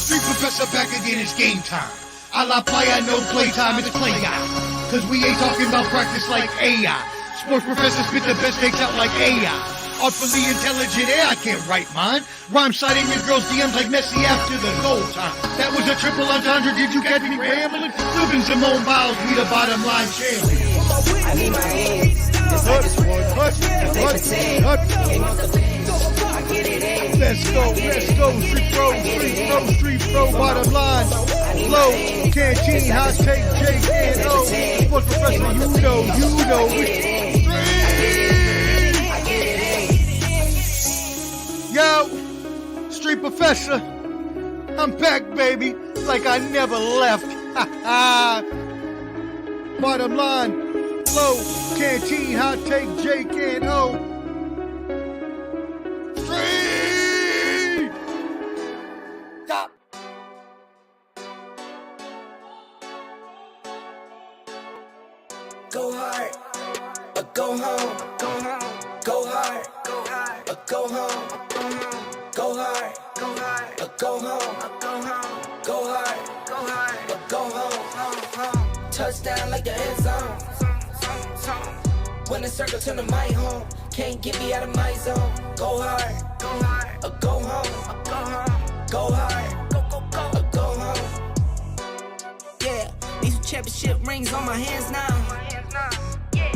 Street Professor back again, it's game time. A la playa, no playtime, it's play guy. Cause we ain't talking about practice like AI. Sports professors spit the best takes out like AI. Artfully intelligent, I can't write mine. Rhyme citing your girl's DMs like Messi after the goal time. That was a triple entendre, did you catch me rambling? Flipping Simone Biles, we the bottom line champion. I need my hands. It's like this war. Let's go, street pro, bottom line. Flow, canteen, hot take, J and O. Sports professor, you know. Yo, street professor, I'm back, baby, like I never left. Bottom line, flow, canteen, hot take, Jake and O. Street! Stop. Go hard, or go home. Go hard, or go home. Go hard, or go home. Go hard, or go home. Touchdown like the end zone. When the circle turn to my home, can't get me out of my zone. Go hard, or go home. Go hard, or go home. Yeah, these championship rings on my hands now.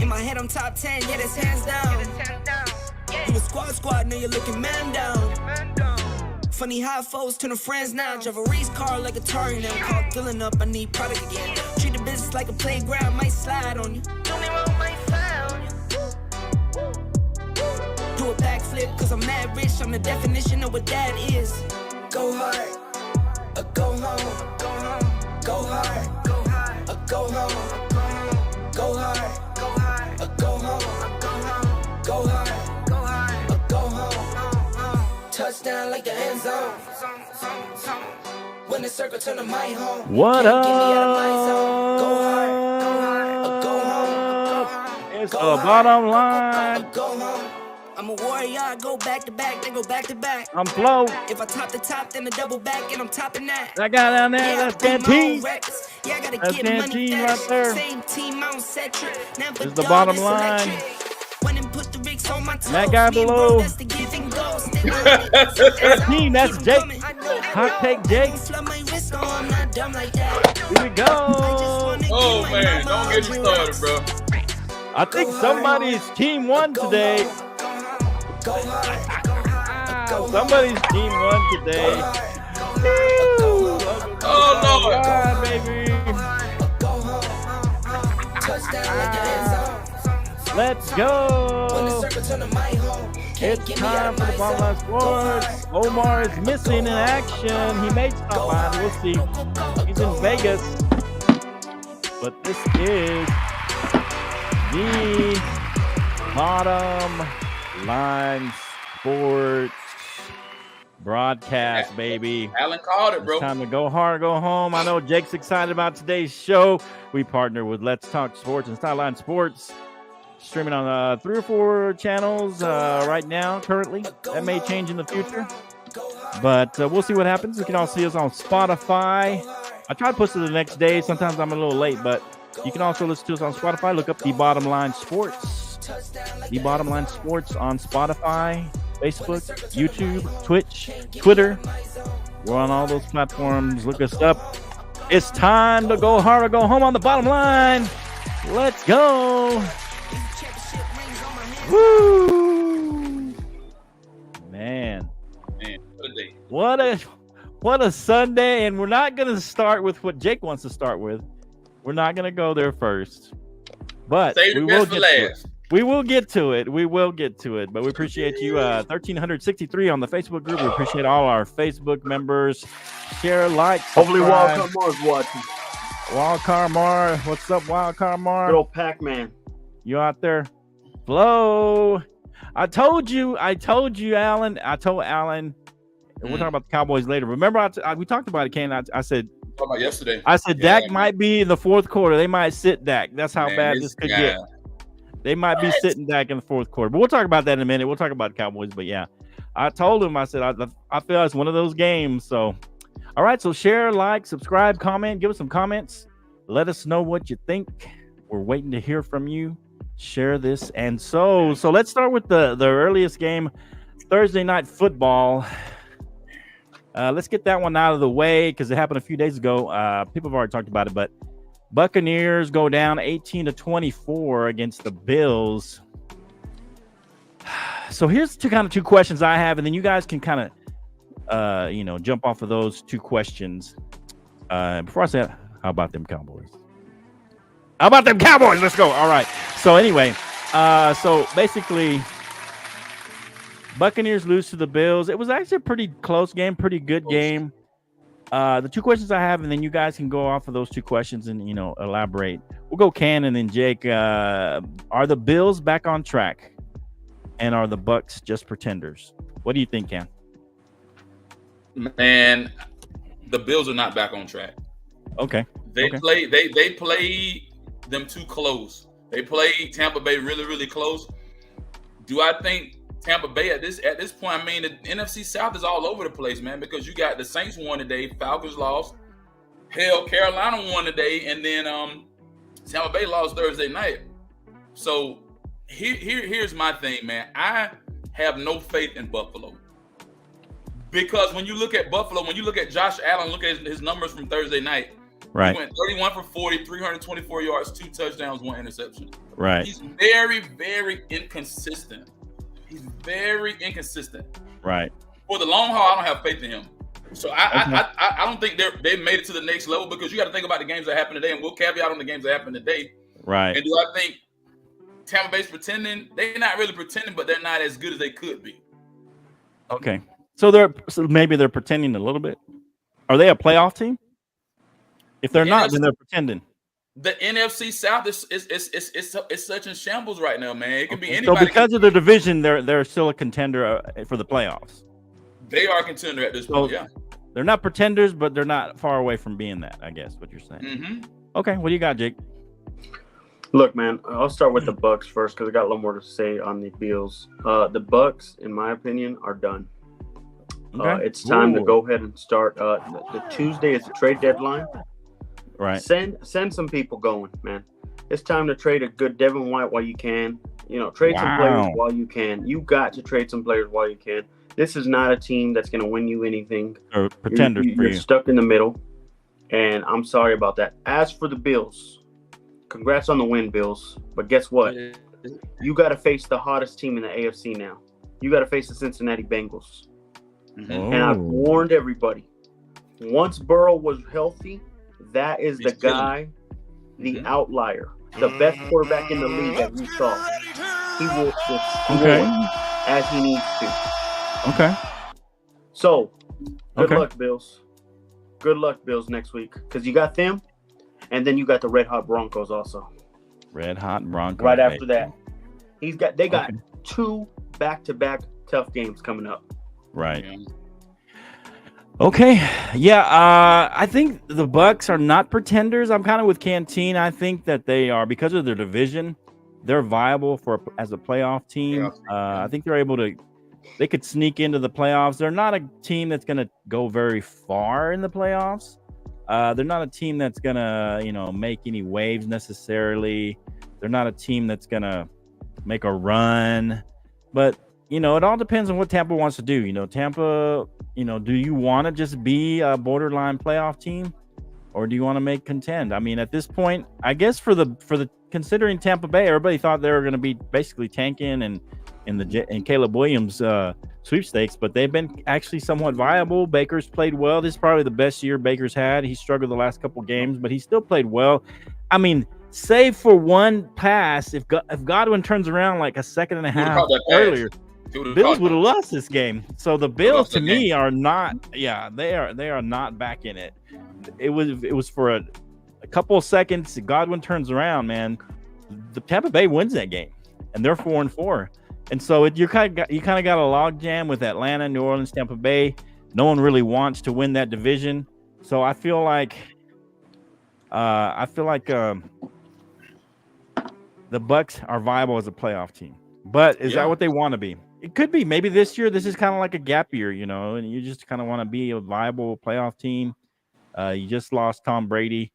In my head I'm top 10, yeah, that's hands down. You a squad, now you're looking man down. Funny how foes turn to friends now. Drive a race car like a Atari now. Call filling up, I need product again. Treat the business like a playground, might slide on you. Don't me wrong, might slide on you. Do a backflip, cause I'm mad rich. I'm the definition of what that is. Go hard, or go home. Go hard, or go home. Go hard, or go home. Go hard, or go home. Touchdown like the end zone. When the circle turn to my home. What Can't up? get me out of my zone. Go hard, or go home. It's Go the hard, bottom line. or go home. I'm a warrior, I go back to back, then go back to back. I'm Flo. If I top the top, then a double back, and I'm topping that. That guy down there, Yeah, that's I bring my own Canteen. records. Yeah, I gotta That's get money Canteen fast. right there. Same team, I don't set trick. Never It's the done bottom this line. electric. When and put the rigs on my toes. That guy Me and below. bro, that's the give and go. Still on it. 13, that's Keep 'em Jake. coming. I know Hot that. take Jake. Don't flood my wrist, no, I'm not dumb like that. Here we I just go. wanna Oh give my man, mama don't get me a started, bro. I think somebody's team won Go today. home. Go hard, go Somebody's team won today. Woo! Oh Lord. Ah, baby. go home. Touchdown like the end zone. Let's When the go. circle turn to my home. Can't It's get me out time of for my the Bottom Line zone. Go Sports. hard. Omar is missing in action. He may stop by. We'll see. He's in Vegas. But this is the Bottom Line Sports broadcast, baby. Alan called it, bro. It's time to go hard, go home. I know Jake's excited about today's show. We partner with Let's Talk Sports and Sideline Sports, streaming on 3 or 4 channels right now, currently. That may change in the future, but we'll see what happens. You can also see us on Spotify. I try to post it the next day. Sometimes I'm a little late, but you can also listen to us on Spotify. Look up The Bottom Line Sports. The Bottom Line Sports on Spotify, Facebook, YouTube, Twitch, Twitter. We're on all those platforms. Look us up. It's time to go hard or go home on the bottom line. Let's go. Woo! Man, What a day. what a Sunday. And we're not going to start with what Jake wants to start with. We're not going to go there first. But Save we the will best for get to it. last. We will get to it. We will get to it. But we appreciate you. 1,363 on the Facebook group. We appreciate all our Facebook members. Share, like, Hopefully, subscribe. Wild Mar's watching. Wild Carmar. What's up, Wild Carmar? Good old Pac-Man. You out there? Flo. I told you, Alan. I told Alan. And we'll talk about the Cowboys later. Remember, we talked about it, Ken. I said, Talking about yesterday. I said Dak might be in the fourth quarter. They might sit Dak. That's how Man, bad this could get. They might be sitting Dak in the fourth quarter. But we'll talk about that in a minute. We'll talk about the Cowboys. But yeah, I told him, I said, I feel it's one of those games. So All right, so share, like, subscribe, comment, give us some comments. Let us know what you think. We're waiting to hear from you. Share this. And so let's start with the earliest game, Thursday night football. Let's get that one out of the way because it happened a few days ago. People have already talked about it, but Buccaneers go down 18-24 against the Bills. So here's two questions I have, and then you guys can kind of jump off of those two questions. Before I say that, how about them Cowboys? How about them Cowboys? Let's go. All right. So anyway, so basically, Buccaneers lose to the Bills. It was actually a pretty close game, pretty good game. The two questions I have, and then you guys can go off of those two questions and elaborate. We'll go Ken and then Jake. Are the Bills back on track? And are the Bucks just pretenders? What do you think, Ken? Man, the Bills are not back on track. Okay. They played them too close. They played Tampa Bay really, really close. Do I think Tampa Bay at this point? I mean, the NFC South is all over the place, man. Because you got the Saints won today, Falcons lost, hell, Carolina won today, and then Tampa Bay lost Thursday night. So here's my thing, man. I have no faith in Buffalo. Because when you look at Buffalo, when you look at Josh Allen, look at his numbers from Thursday night. Right. He went 31 for 40, 324 yards, 2 touchdowns, 1 interception. Right. He's very, very inconsistent. He's very inconsistent. Right. For the long haul, I don't have faith in him. So I don't think they made it to the next level because you got to think about the games that happened today, and we'll caveat on the games that happened today. Right. And do I think Tampa Bay's pretending? They're not really pretending, but they're not as good as they could be. Okay. So maybe they're pretending a little bit. Are they a playoff team? If they're not, then they're pretending. The NFC South is such in shambles right now, man. It can be anybody. So because of their division, they're still a contender for the playoffs. They are a contender at this point. Yeah. They're not pretenders, but they're not far away from being that. I guess what you're saying. Mm-hmm. Okay. What do you got, Jake? Look, man, I'll start with the Bucks first because I got a little more to say on the Bills. The Bucks, in my opinion, are done. Okay. It's time to go ahead and start. The Tuesday is the trade deadline. Right. Send some people going, man. It's time to trade a good Devin White while you can. Trade some players while you can. You got to trade some players while you can. This is not a team that's going to win you anything. Or pretenders for you. You're stuck in the middle, and I'm sorry about that. As for the Bills, congrats on the win, Bills. But guess what? You got to face the hottest team in the AFC now. You got to face the Cincinnati Bengals. Mm-hmm. And I've warned everybody. Once Burrow was healthy, that is the guy, the outlier, the best quarterback in the league that we saw. He will destroy as he needs to. Okay. So, good luck, Bills. Good luck, Bills, next week. Because you got them, and then you got the Red Hot Broncos also. Red Hot Broncos. Right after that. They got 2 back-to-back tough games coming up. Right. Okay. Yeah. I think the Bucks are not pretenders. I'm kind of with Canteen. I think that they are, because of their division, they're viable as a playoff team. I think they could sneak into the playoffs. They're not a team that's going to go very far in the playoffs. They're not a team that's going to, make any waves necessarily. They're not a team that's going to make a run. But, it all depends on what Tampa wants to do. Tampa, do you want to just be a borderline playoff team, or do you want to make contend? I mean, at this point, I guess for the considering Tampa Bay, everybody thought they were going to be basically tanking and in Caleb Williams sweepstakes, but they've been actually somewhat viable. Baker's played well. This is probably the best year Baker's had. He struggled the last couple games, but he still played well. I mean, save for one pass, if Godwin turns around like a second and a half earlier, Bills would have lost this game. So the Bills to me are not. Yeah, they are not back in it. It was for a couple of seconds. Godwin turns around, man. The Tampa Bay wins that game, and they're 4-4. And so you kind of got a log jam with Atlanta, New Orleans, Tampa Bay. No one really wants to win that division. So I feel like the Bucks are viable as a playoff team. But is that what they want to be? It could be. Maybe this year, this is kind of like a gap year, you know, and you just kind of want to be a viable playoff team. You just lost Tom Brady.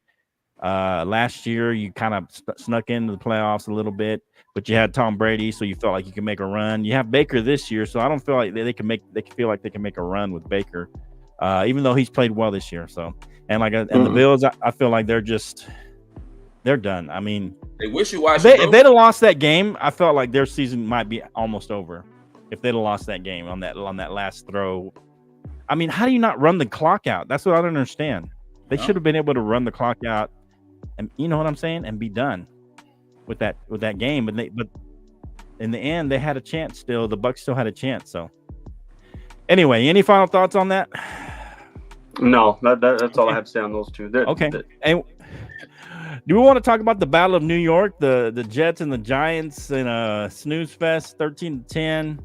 Last year, you kind of snuck into the playoffs a little bit, but you had Tom Brady, so you felt like you could make a run. You have Baker this year, so I don't feel like they can feel like they can make a run with Baker, even though he's played well this year. So, and the Bills, I feel like they're done. I mean, they wishy-washy. If they'd have lost that game, I felt like their season might be almost over. If they'd have lost that game on that last throw, I mean, how do you not run the clock out? That's what I don't understand. They should have been able to run the clock out, and you know what I'm saying, and be done with that game. But in the end, they had a chance. Still, the Bucs still had a chance. So, anyway, any final thoughts on that? No, that's all I have to say on those two. Okay. And do we want to talk about the Battle of New York, the Jets and the Giants in a snooze fest, 13-10?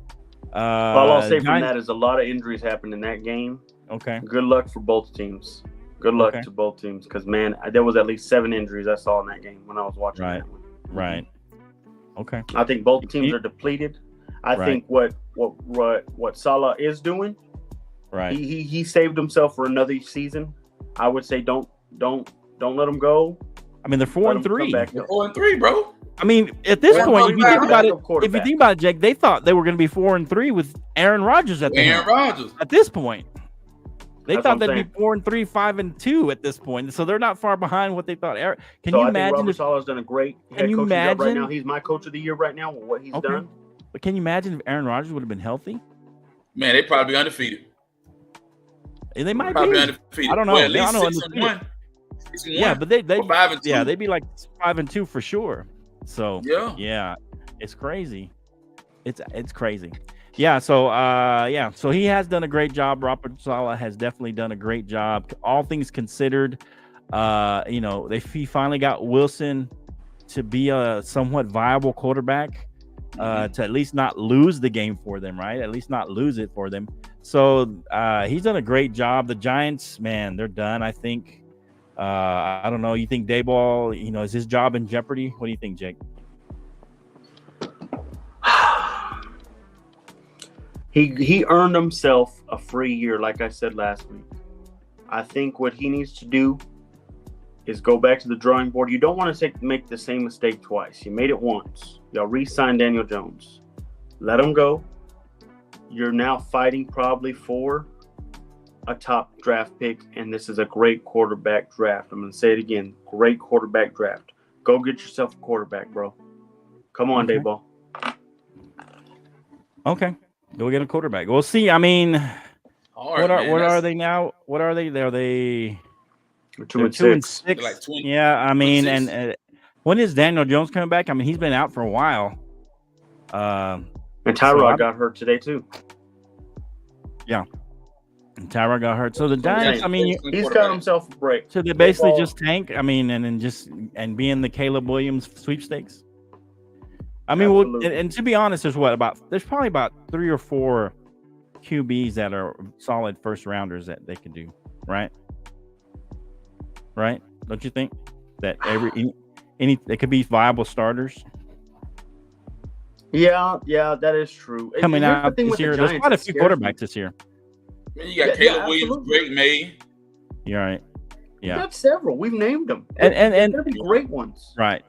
All I'll say from that is a lot of injuries happened in that game. Okay. Good luck for both teams. Good luck to both teams, because man, there was at least 7 injuries I saw in that game when I was watching. Right. That one. Right. Okay. I think both teams are depleted. I think what Salah is doing, right? He saved himself for another season. I would say don't let him go. I mean, they're 4-3. They're 4-3, bro. I mean, at this point, if you think about it, Jake, they thought they were going to be 4-3 with Aaron Rodgers at this point. They thought they'd be 4-3, 5-2 at this point, so they're not far behind what they thought. Can you imagine? Robert Saleh's done a great head coaching job right now. He's my coach of the year right now with what he's done. But can you imagine if Aaron Rodgers would have been healthy? Man, they'd probably be undefeated. And they might probably be undefeated. I don't know. Well, at least 6-1. Yeah, but they 5-2. Yeah, they'd be like 5-2 for sure. So yeah, it's crazy. It's crazy. Yeah, so he has done a great job. Robert Saleh has definitely done a great job. All things considered, he finally got Wilson to be a somewhat viable quarterback, to at least not lose the game for them, right? At least not lose it for them. So he's done a great job. The Giants, man, they're done, I think. I don't know. You think Daboll, is his job in jeopardy? What do you think, Jake? He earned himself a free year, like I said last week. I think what he needs to do is go back to the drawing board. You don't want to make the same mistake twice. You made it once. Y'all re-signed Daniel Jones. Let him go. You're now fighting probably for a top draft pick, and this is a great quarterback draft. I'm going to say it again. Great quarterback draft. Go get yourself a quarterback, bro. Come on, Daboll. Okay. Go get a quarterback. We'll see. I mean, what are they now? What are they? Are they 2-6? Like 20, yeah, I mean, and when is Daniel Jones coming back? I mean, he's been out for a while. And Tyrod got hurt today too. Yeah, and Tyrod got hurt. So the Giants, I mean, he's got himself a break. So they basically just tank. I mean, and be in the Caleb Williams sweepstakes. I mean, and to be honest, there's probably about 3 or 4 QBs that are solid first rounders that they could do, right? Right? Don't you think that they could be viable starters? Yeah, that is true. Coming out this year, there's quite a few quarterbacks this year. Man, you got Caleb Williams, Drake May. You're right. Yeah, we got several. We've named them, and they're be great ones, right?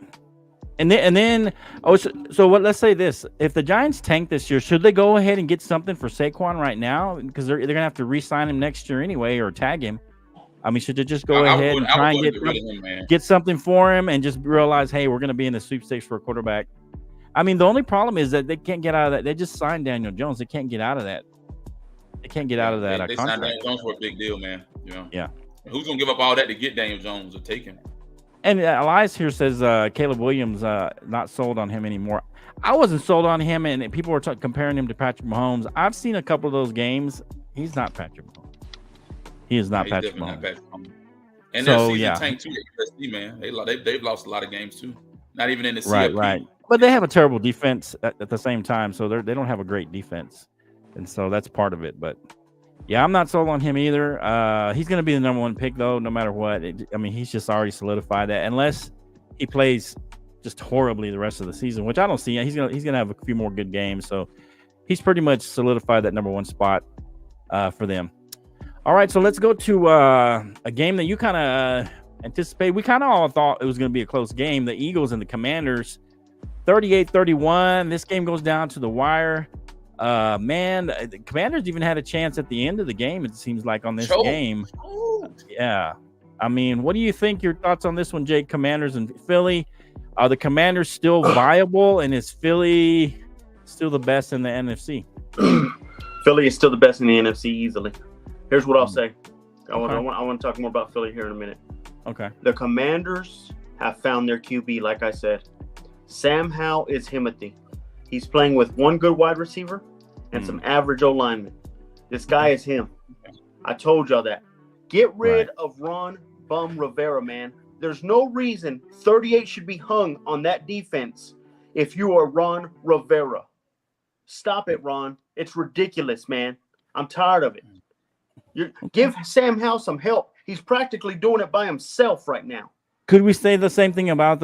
And then so what? Let's say this: if the Giants tank this year, should they go ahead and get something for Saquon right now? Because they're gonna have to re-sign him next year anyway, or tag him. I mean, should they just go ahead and try and get something for him, and just realize, hey, we're gonna be in the sweepstakes for a quarterback? I mean, the only problem is that they can't get out of that. They just signed Daniel Jones. They can't get out of that. They can't get out of that. They signed Daniel Jones for a big deal, man. Yeah. And who's gonna give up all that to get Daniel Jones or take him? And Elias here says Caleb Williams not sold on him anymore. I wasn't sold on him, and people were comparing him to Patrick Mahomes. I've seen a couple of those games. He's not Patrick Mahomes. He is not Patrick Mahomes. And their season tanked too. Man, they've lost a lot of games too. Not even in the CFP. Right. But they have a terrible defense at the same time, so they don't have a great defense, and so that's part of it. But yeah, I'm not sold on him either. He's going to be the number 1 pick, though, no matter what. He's just already solidified that. Unless he plays just horribly the rest of the season, which I don't see. He's gonna have a few more good games. So, he's pretty much solidified that number 1 spot for them. All right, so let's go to a game that you kind of anticipate. We kind of all thought it was going to be a close game. The Eagles and the Commanders, 38-31. This game goes down to the wire. Man, the Commanders even had a chance at the end of the game, it seems like, on this game. Yeah. I mean, what do you think? Your thoughts on this one, Jake? Commanders and Philly. Are the Commanders still viable, and is Philly still the best in the NFC? Philly is still the best in the NFC easily. Here's what I'll say. I want to talk more about Philly here in a minute. Okay. The Commanders have found their QB, like I said. Sam Howell is Himothy. He's playing with one good wide receiver and some average O-linemen. This guy is him. I told y'all that. Get rid of Ron Bum Rivera, man. There's no reason 38 should be hung on that defense if you are Ron Rivera. Stop it, Ron. It's ridiculous, man. I'm tired of it. Give Sam Howell some help. He's practically doing it by himself right now. Could we say the same thing about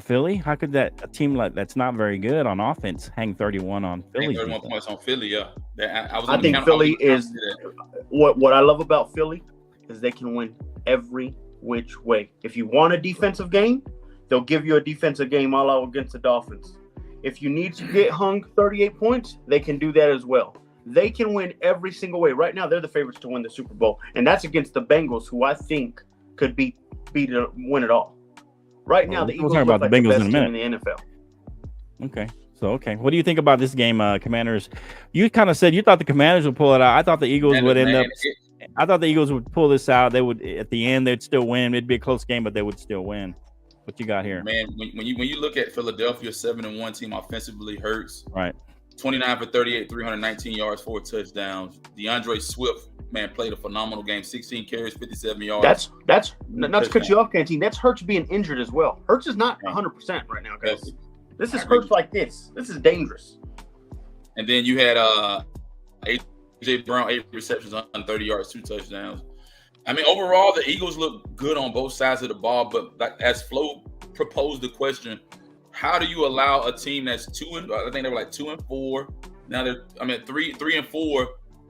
Philly? How could a team like that's not very good on offense hang 31 on Philly? 31 points on Philly, yeah. I think Philly is what I love about Philly is they can win every which way. If you want a defensive game, they'll give you a defensive game all out against the Dolphins. If you need to get hung 38 points, they can do that as well. They can win every single way. Right now, they're the favorites to win the Super Bowl, and that's against the Bengals, who I think could win it all. Right now, the Eagles talk about look the like Bengals the best in a team in the NFL. Okay. What do you think about this game, Commanders? You kind of said you thought the Commanders would pull it out. I thought the Eagles would end up. I thought the Eagles would pull this out. They would at the end. They'd still win. It'd be a close game, but they would still win. What you got here, man? When you look at Philadelphia, 7-1 team offensively, Hurts, right? 29 for 38, 319 yards, 4 touchdowns. DeAndre Swift, man, played a phenomenal game. 16 carries, 57 yards. That's not to cut you off, Canteen. That's Hurts being injured as well. Hurts is not 100% right now, guys. Yes. This is Hurts like this. This is dangerous. And then you had AJ Brown, 8 receptions on 30 yards, 2 touchdowns. I mean, overall, the Eagles look good on both sides of the ball. But like, as Flo proposed the question, how do you allow a team that's I think they were like 2-4. Now they're 3-4,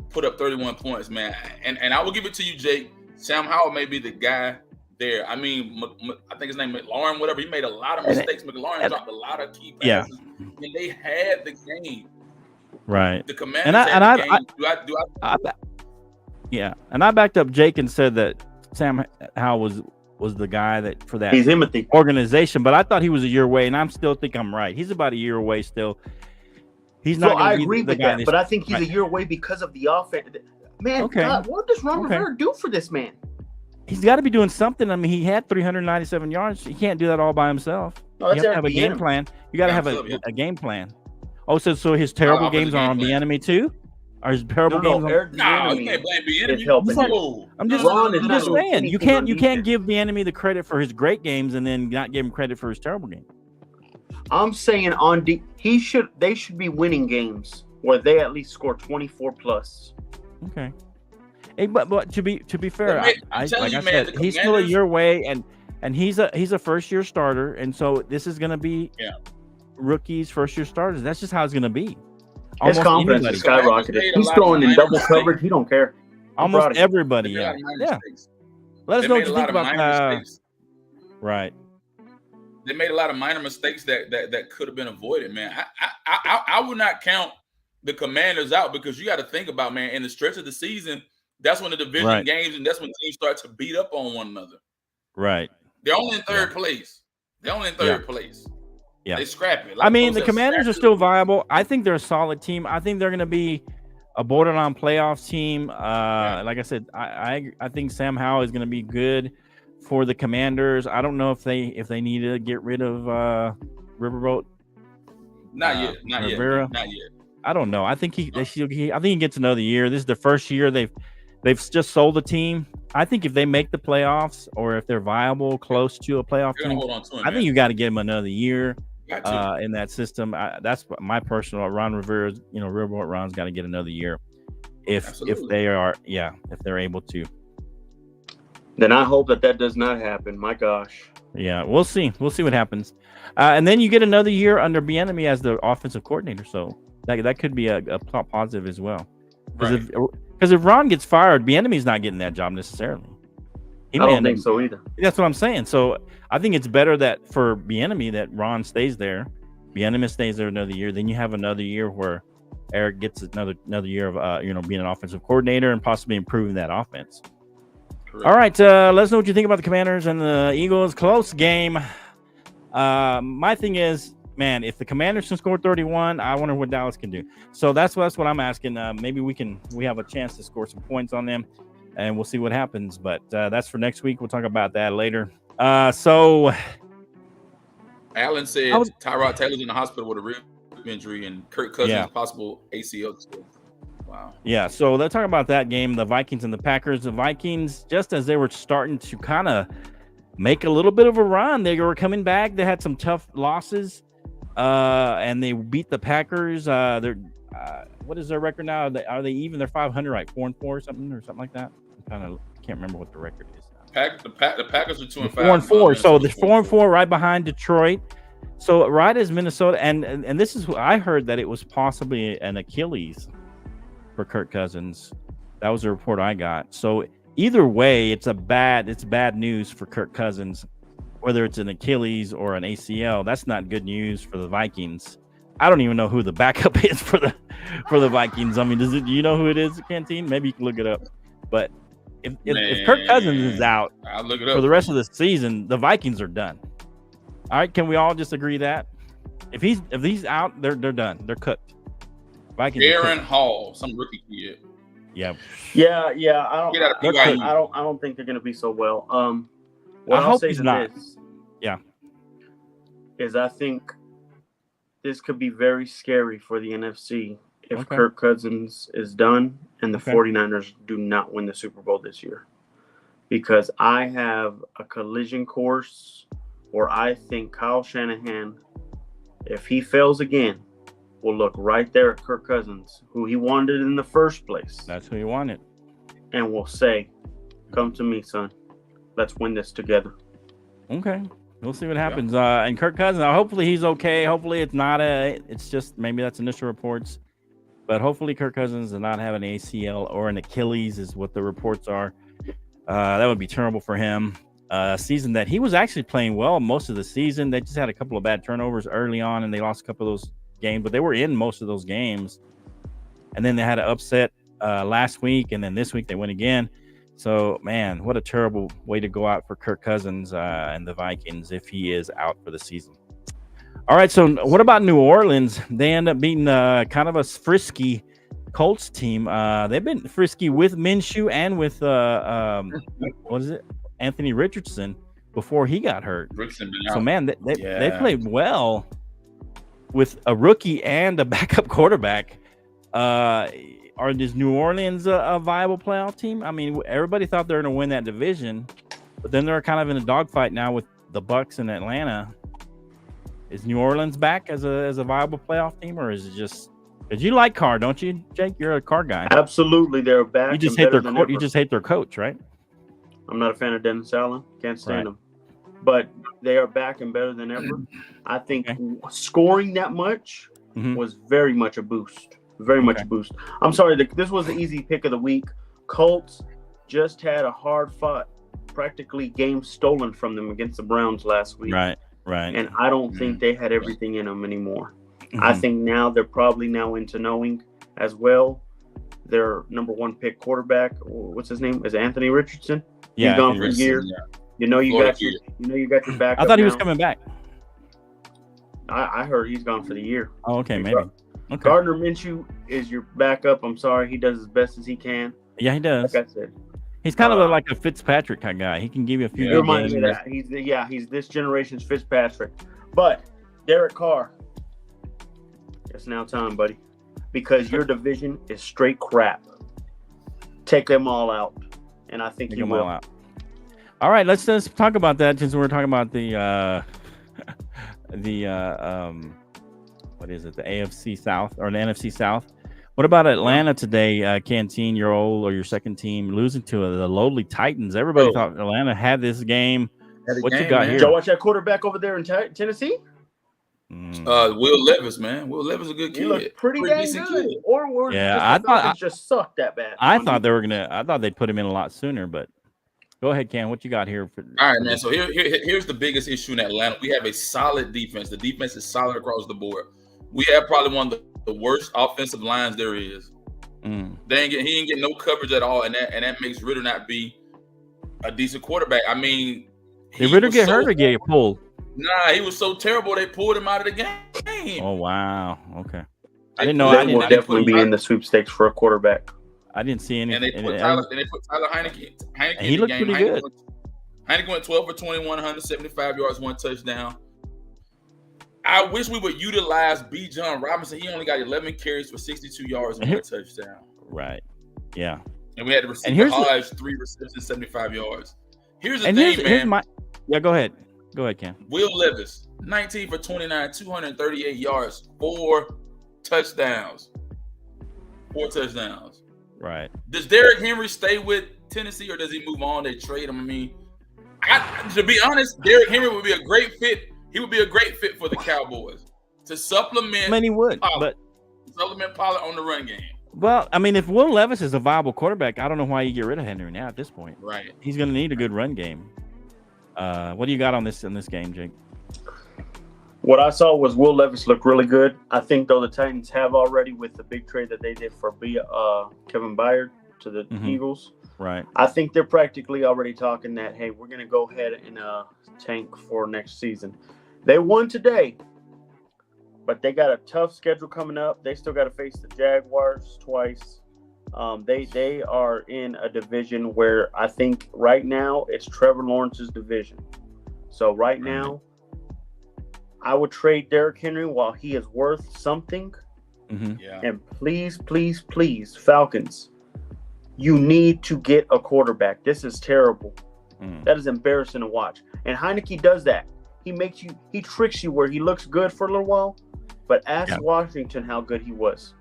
put up 31 points, man. And I will give it to you, Jake. Sam Howell may be the guy there. I mean, I think his name is McLaurin, whatever. He made a lot of mistakes. McLaurin dropped a lot of key passes. Yeah. And they had the game. Right. The Commanders had the game. Yeah, and I backed up Jake and said that Sam Howell was the guy that for that organization, but I thought he was a year away, and I still think I'm right. He's about a year away still. He's not. I agree with that, but I think he's a year away because of the offense. Man, God, what does Ron Rivera do for this man? He's got to be doing something. I mean, he had 397 yards. He can't do that all by himself. No, you have to have a game plan. You got to have a game plan. Oh, so his terrible games are on the enemy too? Are his terrible games? No, you can't blame the enemy. I'm just saying you can't give the enemy the credit for his great games and then not give him credit for his terrible games. I'm saying they should be winning games where they at least score 24 plus. Okay. Hey, but to be fair, I said, he's still a year away, and he's a first year starter, and so this is going to be rookies, first year starters. That's just how it's going to be. His confidence is skyrocketed. He's throwing in double coverage. He don't care. Almost everybody, yeah. Let us know what you think about that. Right. They made a lot of minor mistakes that could have been avoided, man. I would not count the Commanders out because you got to think about, man, in the stretch of the season, that's when the division games and that's when teams start to beat up on one another. Right. They're only in third place. Yeah. They scrap it. I mean, the Commanders are still viable. I think they're a solid team. I think they're going to be a borderline playoff team. Like I said, I think Sam Howell is going to be good for the Commanders. I don't know if they need to get rid of Riverboat. Not yet. I don't know. I think he gets another year. This is the first year they've just sold the team. I think if they make the playoffs or if they're viable close to a playoff team, I think you got to give them another year in that system. That's my personal. Ron Rivera's, Riverboat Ron's got to get another year if they're able to. Then I hope that does not happen. My gosh. Yeah, we'll see. We'll see what happens. And then you get another year under Bieniemy as the offensive coordinator. So That could be a positive as well. Right. Because if Ron gets fired, Bieniemy's not getting that job necessarily. I don't think so either. That's what I'm saying. So I think it's better that for Bieniemy that Ron stays there. Bieniemy stays there another year. Then you have another year where Eric gets another year of being an offensive coordinator and possibly improving that offense. Correct. All right, let us know what you think about the Commanders and the Eagles. Close game. My thing is, man, if the Commanders can score 31, I wonder what Dallas can do. So that's what I'm asking. Maybe we have a chance to score some points on them, and we'll see what happens. But that's for next week. We'll talk about that later. So Allen said Tyrod Taylor's in the hospital with a rib injury and Kirk Cousins possible ACL. Wow. Yeah, so let's talk about that game, the Vikings and the Packers. The Vikings, just as they were starting to kind of make a little bit of a run, they were coming back. They had some tough losses, and they beat the Packers. What is their record now? Are they even? They're 500, right? 4-4 or something like that. I can't remember what the record is now. The Packers are 2-5. 4-4. So they're 4-4, right behind Detroit. So right as Minnesota, and this is what I heard, that it was possibly an Achilles for Kirk Cousins. That was the report I got. So either way, it's bad news for Kirk Cousins, whether it's an Achilles or an ACL. That's not good news for the Vikings. I don't even know who the backup is for the Vikings. I mean, do you know who it is, Canteen? Maybe you can look it up. But if Kirk Cousins is out I'll look it up for the rest of the season, the Vikings are done. All right, can we all just agree that if he's out, they're done. They're cooked. Vikings. Aaron Hall, some rookie kid. Yeah. I don't think they're going to be so well. What I'll say is I think this could be very scary for the NFC if Kirk Cousins is done and the 49ers do not win the Super Bowl this year. Because I have a collision course where I think Kyle Shanahan, if he fails again, will look right there at Kirk Cousins, who he wanted in the first place. That's who he wanted. And will say, come to me, son. Let's win this together. Okay. We'll see what happens. And Kirk Cousins, hopefully he's okay. Hopefully it's just maybe that's initial reports. But hopefully Kirk Cousins does not have an ACL or an Achilles is what the reports are. That would be terrible for him. Season that he was actually playing well most of the season. They just had a couple of bad turnovers early on, and they lost a couple of those games, but they were in most of those games. And then they had an upset last week, and then this week they win again. So, man, what a terrible way to go out for Kirk Cousins and the Vikings if he is out for the season. All right, so what about New Orleans? They end up beating kind of a frisky Colts team. They've been frisky with Minshew and with what is it? Anthony Richardson before he got hurt. So, man, they played well with a rookie and a backup quarterback. Is New Orleans a viable playoff team? I mean, everybody thought they were going to win that division, but then they're kind of in a dogfight now with the Bucs and Atlanta. Is New Orleans back as a viable playoff team, or is it just because you like Carr, don't you, Jake? You're a Carr guy. Absolutely, they're back. You just hate their coach, right? I'm not a fan of Dennis Allen. Can't stand him. But they are back and better than ever. I think scoring that much was very much a boost. Very much a boost. I'm sorry, this was the easy pick of the week. Colts just had a hard-fought, practically game stolen from them against the Browns last week. Right. And I don't think they had everything in them anymore. I think now they're probably now into knowing as well. Their number one pick quarterback, what's his name? Is Anthony Richardson? Yeah, he's gone for a year. Yeah. You know you got your back. I thought he was coming back. I heard he's gone for the year. Oh, okay, maybe. Okay. Gardner Minshew is your backup. I'm sorry, he does as best as he can. Yeah, he does. Like I said, he's kind of like a Fitzpatrick kind of guy. He can give you a few. He reminds me of that. He's this generation's Fitzpatrick. But Derek Carr, it's now time, buddy, because your division is straight crap. Take them all out, and I think you will. All right, let's talk about that since we're talking about the what is it? The AFC South or the NFC South? What about Atlanta today? Canteen, your second team losing to the lowly Titans. Everybody thought Atlanta had this game. What you got here? Did you watch that quarterback over there in Tennessee? Will Levis, man. Will Levis is a good kid. He looked pretty dang decent good. kid. Or Yeah, just I the thought- Falcons just sucked that bad. I thought I thought they'd put him in a lot sooner, but go ahead, Cam. What you got here? All right, man. So here's the biggest issue in Atlanta. We have a solid defense. The defense is solid across the board. We have probably one of the worst offensive lines there is. He ain't getting no coverage at all, and that makes Ritter not be a decent quarterback. I mean, did Ritter get hurt or get pulled? Nah, he was so terrible they pulled him out of the game. Oh wow, okay. I didn't know. They will definitely be in the sweepstakes for a quarterback. I didn't see any. And they put Tyler Heineke. And he looked pretty good. Heineke went 12 for 21, 175 yards, 1 touchdown. I wish we would utilize B. John Robinson. He only got 11 carries for 62 yards and 1 touchdown. Right. Yeah. And we had to receive Hodge 3 receptions, 75 yards. Here's the thing, man. Go ahead. Go ahead, Cam. Will Levis, 19 for 29, 238 yards, 4 touchdowns. 4 touchdowns. Right. Does Derrick Henry stay with Tennessee or does he move on? They trade him. I mean, to be honest, Derrick Henry would be a great fit. He would be a great fit for the Cowboys to supplement. I mean, he would, Pollard, supplement Pollard on the run game. Well, I mean, if Will Levis is a viable quarterback, I don't know why you get rid of Henry now at this point. Right. He's going to need a good run game. What do you got on this game, Jake? What I saw was Will Levis look really good. I think, though, the Titans have already, with the big trade that they did for Kevin Byard to the Eagles. Right. I think they're practically already talking that, hey, we're going to go ahead and tank for next season. They won today, but they got a tough schedule coming up. They still got to face the Jaguars twice. They are in a division where I think right now it's Trevor Lawrence's division. So right now, I would trade Derrick Henry while he is worth something. Yeah. And please, please, please, Falcons, you need to get a quarterback. This is terrible. That is embarrassing to watch. And Heineke does that. He tricks you where he looks good for a little while, but ask Washington how good he was.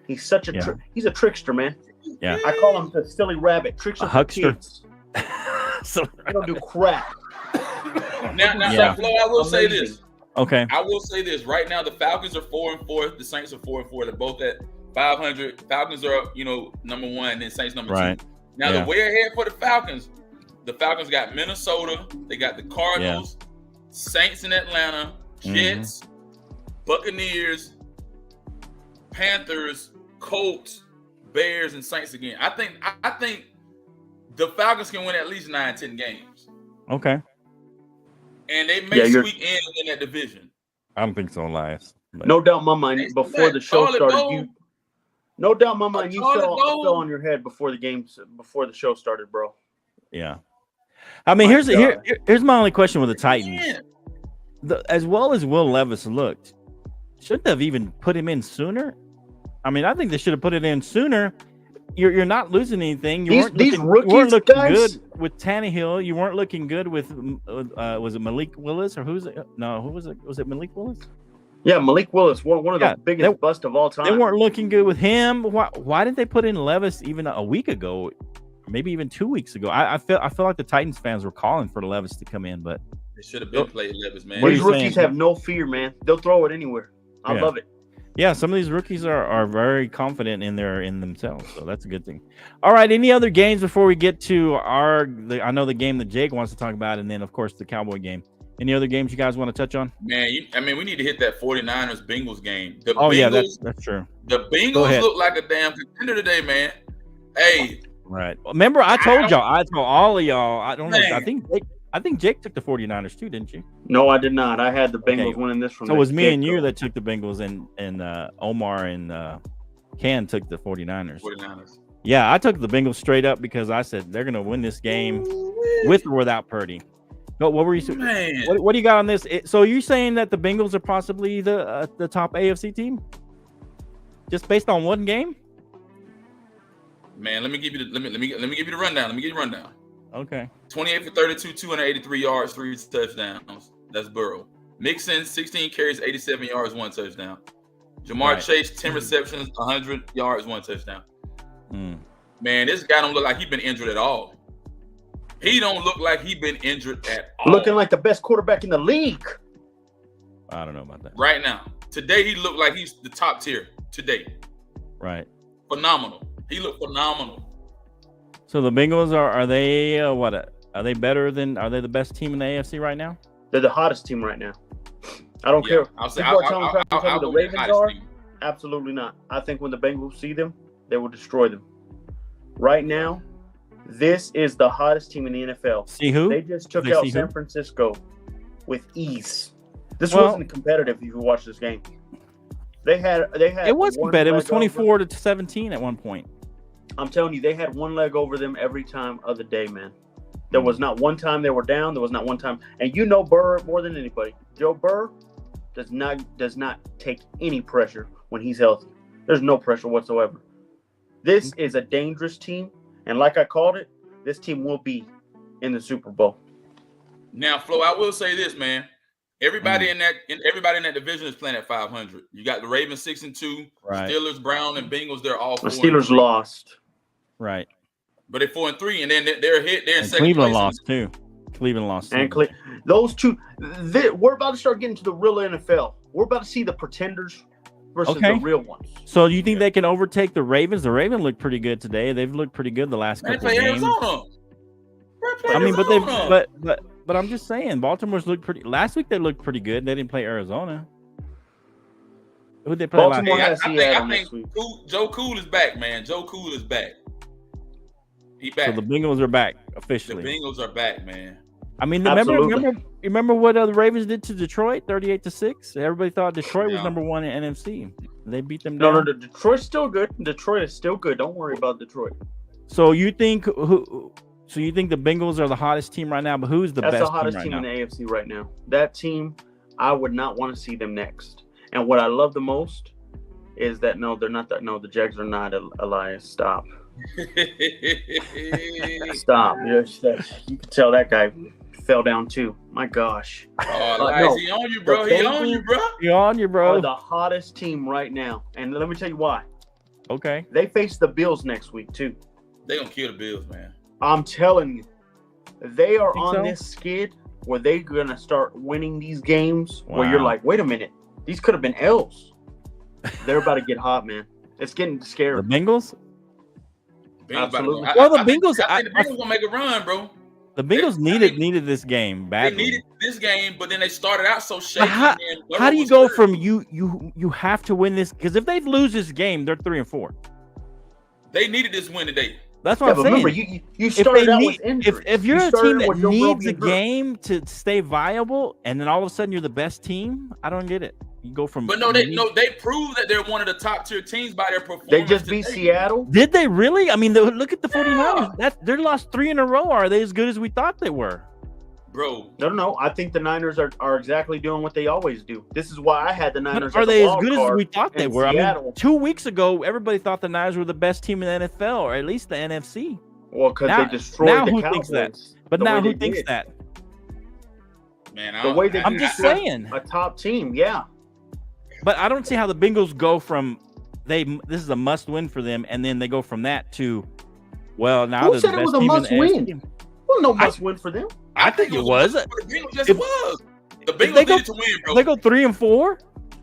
He's such a he's a trickster, man. Yeah. I call him the silly rabbit. Trickster for kids. So I don't do crap. Now, Flo, I will say this. Okay. I will say this. Right now, the Falcons are 4-4. The Saints are 4-4. They're both at 500. Falcons are, number 1, and then Saints number 2. Now, the way ahead for the Falcons got Minnesota. They got the Cardinals, Saints in Atlanta, Jets, Buccaneers, Panthers, Colts, Bears, and Saints again. I think the Falcons can win at least 9-10 games. Okay. And they may squeak in that division. I don't think so, Elias. No doubt in my mind, before the show started, you fell on your head before the show started, bro. Yeah. I mean, here's my only question with the Titans. As well as Will Levis looked, shouldn't have even put him in sooner. I mean, I think they should have put it in sooner. You're not losing anything. You weren't looking good with Tannehill. You weren't looking good with was it Malik Willis or who's it? No, who was it? Was it Malik Willis? Yeah, Malik Willis, one of the biggest busts of all time. They weren't looking good with him. Why didn't they put in Levis even a week ago? Maybe even 2 weeks ago. I feel like the Titans fans were calling for Levis to come in, but they should have been playing Levis, man. These rookies have no fear, man. They'll throw it anywhere. I love it. Yeah, some of these rookies are very confident in themselves, so that's a good thing. All right, any other games before we get to I know the game that Jake wants to talk about, and then of course the Cowboy game. Any other games you guys want to touch on? Man, we need to hit that 49ers Bengals game. That's true. The Bengals look like a damn contender today, man. Hey, right. Remember, I told all of y'all. I don't know. I think Jake took the 49ers too, didn't you? No, I did not. I had the Bengals winning this one. So it was me and you that took the Bengals, and Omar and Ken took the 49ers. Yeah, I took the Bengals straight up because I said they're going to win this game with or without Purdy. But what were you saying? What do you got on this? So you're saying that the Bengals are possibly the top AFC team, just based on one game? Man, let me give you the rundown. Okay. 28 for 32, 283 yards, 3 touchdowns. That's Burrow. Mixon, 16 carries, 87 yards, 1 touchdown. Jamar Chase, 10 receptions, 100 yards, 1 touchdown. Man, this guy don't look like he's been injured at all. He don't look like he's been injured at all. Looking like the best quarterback in the league. I don't know about that. Right now. Today, he looked like he's the top tier. Today. Right. Phenomenal. He looked phenomenal. So the Bengals are they what? Are they better than? Are they the best team in the AFC right now? They're the hottest team right now. I don't care. I'll say People are telling me I'll the go with Ravens hottest are. team. Absolutely not. I think when the Bengals see them, they will destroy them. Right now, this is the hottest team in the NFL. See who? They just took They out see San who? Francisco with ease. This Well- wasn't competitive if you watch this game. They had It was one competitive. It was leg over. 24-17 at one point. I'm telling you, they had one leg over them every time of the day, man. There was not one time they were down. There was not one time. And you know Burr more than anybody. Joe Burr does not take any pressure when he's healthy. There's no pressure whatsoever. This is a dangerous team. And like I called it, this team will be in the Super Bowl. Now, Flo, I will say this, man. Everybody in that division is playing at 500. You got the Ravens 6-2, Right. Steelers, Brown, and Bengals. They're all The 4-3. Steelers lost. Right. But they're 4-3, and then they're hit. They're in And second Cleveland place. lost too. Cleveland lost. And too. those two, we're about to start getting to the real NFL. We're about to see the pretenders versus Okay. the real ones. So you think they can overtake the Ravens? The Ravens look pretty good today. They've looked pretty good the last Man, they couple play of games. Arizona. They play I mean, Arizona. but I'm just saying, Baltimore's looked pretty. Last week they looked pretty good. They didn't play Arizona. Who did they play Baltimore last has week? Seattle I next think week. Joe Cool is back, man. Joe Cool is back. He back. So the Bengals are back The officially. Bengals are back, man. I mean, Absolutely. remember what the Ravens did to Detroit, 38-6. Everybody thought Detroit was Yeah. number one in NFC. They beat them No, down. Detroit's still good. Detroit is still good. Don't worry about Detroit. So you think who? So you think the Bengals are the hottest team right now? But who's the That's best the hottest team team right in now? the AFC right now. That team, I would not want to see them next. And what I love the most is that they're not that. No, the Jags are not. Elias, stop. Stop. You can tell that guy fell down too. My gosh. No. He on you, bro. The He on you, bro. You on you, Are bro? the hottest team right now. And let me tell you why. Okay. They face the Bills next week too. They gonna kill the Bills, man. I'm telling you, they are Think on so? this skid where they're gonna start winning these games. Where Wow. you're like, wait a minute, these could have been L's. They're about to get hot, man. It's getting The scary. Bengals. Bengals Absolutely. Well, the I think Bengals- the Bengals gonna make a run, bro. The Bengals They- needed this game They badly. needed this game, but then they started out so shaky. But how and do you was go hurt. from you have to win this? Because if they lose this game, they're 3-4. They needed this win today. That's Yeah, what but I'm saying. remember, you started out with injuries. if you're You a started team that with Joe Burrow needs a getting hurt. game to stay viable, and then all of a sudden you're the best team, I don't get it. You go from But they proved that they're one of the top tier teams by their performance. They just beat today. Seattle. Did they really? I mean, look at the 49ers. They lost 3 in a row. Are they as good as we thought they were? Bro. No. I think the Niners are exactly doing what they always do. This is why I had the Niners. But are as a they as wild good as card we thought they in were? I mean, Seattle. 2 weeks ago, everybody thought the Niners were the best team in the NFL, or at least the NFC. Well, because Now- they destroyed now the who Cowboys. thinks that? But the now way who they thinks did. that? Man, The way they I'm just destroyed saying. a top team, yeah. But I don't see how the Bengals go from this is a must win for them, and then they go from that to now Who they're said the it best was a team in must the win? AFC. Well, no must win for them. I think it was. For the Bengals, yes, If- it was. The they Bengals go- needed to win, bro. They go 3-4.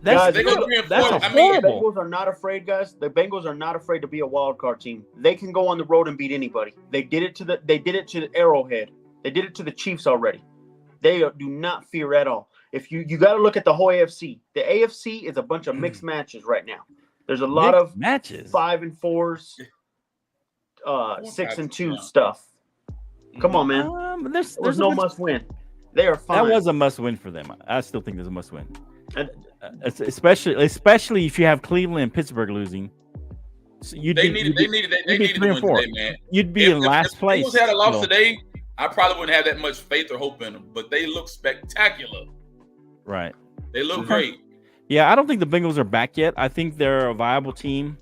Guys, They go 3-4. That's I mean, The horrible. Bengals are not afraid, guys. The Bengals are not afraid to be a wild card team. They can go on the road and beat anybody. They did it to the Arrowhead. They did it to the Chiefs already. They do not fear at all. If you got to look at the whole AFC. The AFC is a bunch of mixed matches right now. There's a lot Mixed of matches. 5-4s, 6-2 Yeah. stuff. Come on, man. There's There's a no bunch- must win. They are fine. That was a must win for them. I still think there's a must win, And especially if you have Cleveland and Pittsburgh losing. So They needed be to win 3-4. today, man. You'd be in last if place. If the Bengals had a loss So, today, I probably wouldn't have that much faith or hope in them. But they look spectacular. right. They look Okay. great. Yeah, I don't think the Bengals are back yet. I think they're a viable team.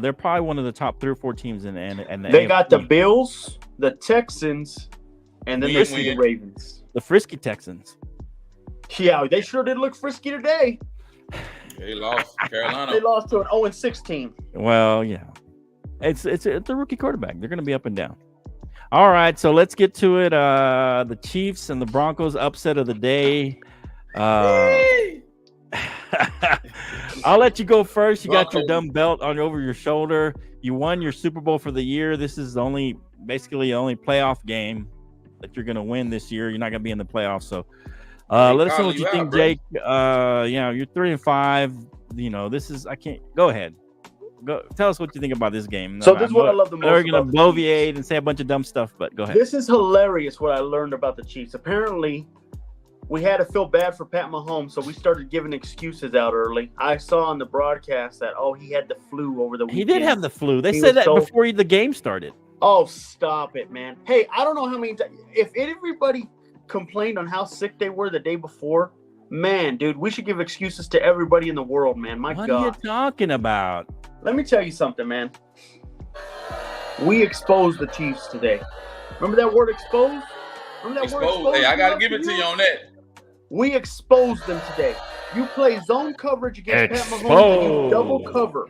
They're probably one of the top 3 or 4 teams in the they got the AFC. Bills, the Texans, and then they see the Win. Ravens. The frisky Texans. Yeah, they sure did look frisky today. They lost to Carolina. They lost to an 0-6 team. Well, yeah, it's a rookie quarterback. They're going to be up and down. All right, so let's get to it. The Chiefs and the Broncos upset of the day. I'll let you go first. You got your Broncos. dumb belt on over your shoulder. You won your Super Bowl for the year. This is basically the only playoff game that you're going to win this year. You're not going to be in the playoffs. So let us know what you think, Jake. You're 3-5. Go ahead. Go tell us what you think about this game. So this is what I love the most. They're going to bloviate and say a bunch of dumb stuff, but go ahead. This is hilarious what I learned about the Chiefs. Apparently, we had to feel bad for Pat Mahomes, so we started giving excuses out early. I saw on the broadcast that, he had the flu over the weekend. He did have the flu. They said that before the game started. Oh, stop it, man. Hey, I don't know how many times. If everybody complained on how sick they were the day before, man, dude, we should give excuses to everybody in the world, man. My God. What are you talking about? Let me tell you something, man. We exposed the Chiefs today. Remember that word exposed? Remember that word exposed? Hey, I got to give it to you on that. We exposed them today. You play zone coverage against Pat Mahomes and you double cover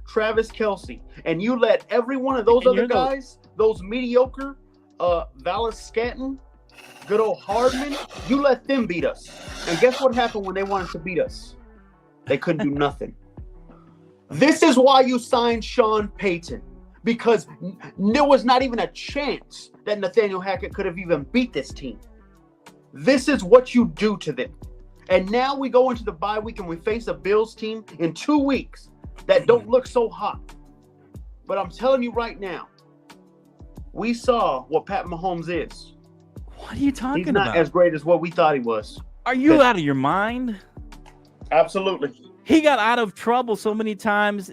Travis Kelce, and you let every one of those other guys, those mediocre, Vallis Scantling, good old Hardman, you let them beat us. And guess what happened when they wanted to beat us? They couldn't do nothing. This is why you signed Sean Payton, because there was not even a chance that Nathaniel Hackett could have even beat this team. This is what you do to them. And now we go into the bye week and we face a Bills team in 2 weeks that don't look so hot. But I'm telling you right now, we saw what Pat Mahomes is. What are you talking about? He's not as great as what we thought he was. Are you out of your mind? Absolutely. He got out of trouble so many times.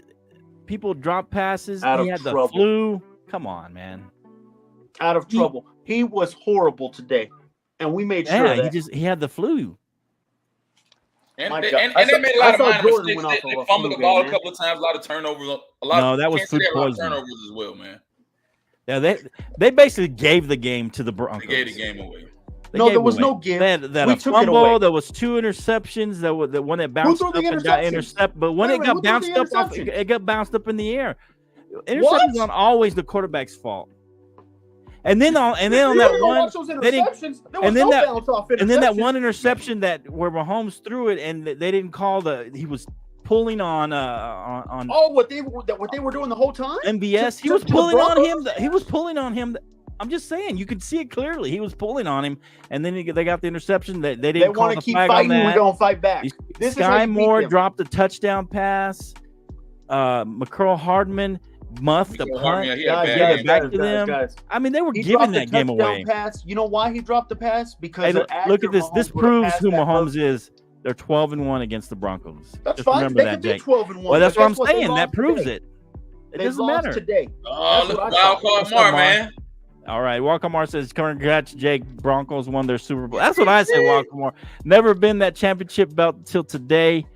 People dropped passes. He had the flu. Come on, man. Out of trouble. He was horrible today. And we made sure that. He had the flu. And they made a lot of minor mistakes. They fumbled the ball a couple of times, a lot of turnovers. That was food poisoning. Turnovers as well, man. Yeah, they basically gave the game to the Broncos. They gave the game away. There was no give. That a fumble. There was 2 interceptions. The one that bounced up and got intercepted. But when it got bounced up, it got bounced up in the air. Interceptions aren't always the quarterback's fault. And then on that one, that one interception where Mahomes threw it and they didn't call he was pulling on what they were doing the whole time. MBS, he was pulling on him. He was pulling on him. I'm just saying, you could see it clearly. He was pulling on him, and then they got the interception. They didn't call the flag on that. We're gonna fight back. Sky Moore dropped a touchdown pass. McCurl Hardman muffed the punt. Get it back to them. Guys. I mean, they were giving that game away. Pass. You know why he dropped the pass? Because look at this. This proves who Mahomes is. They're 12-1 against the Broncos. That's just fine. Remember that, Jake. 12-1. Well, that's what I'm saying. That proves it. It doesn't matter today. Oh, look, wild card Mar, man. All right, Walcomar says, congrats, Jake. Broncos won their Super Bowl. That's what I said, Walcomar. Never been that championship belt until today.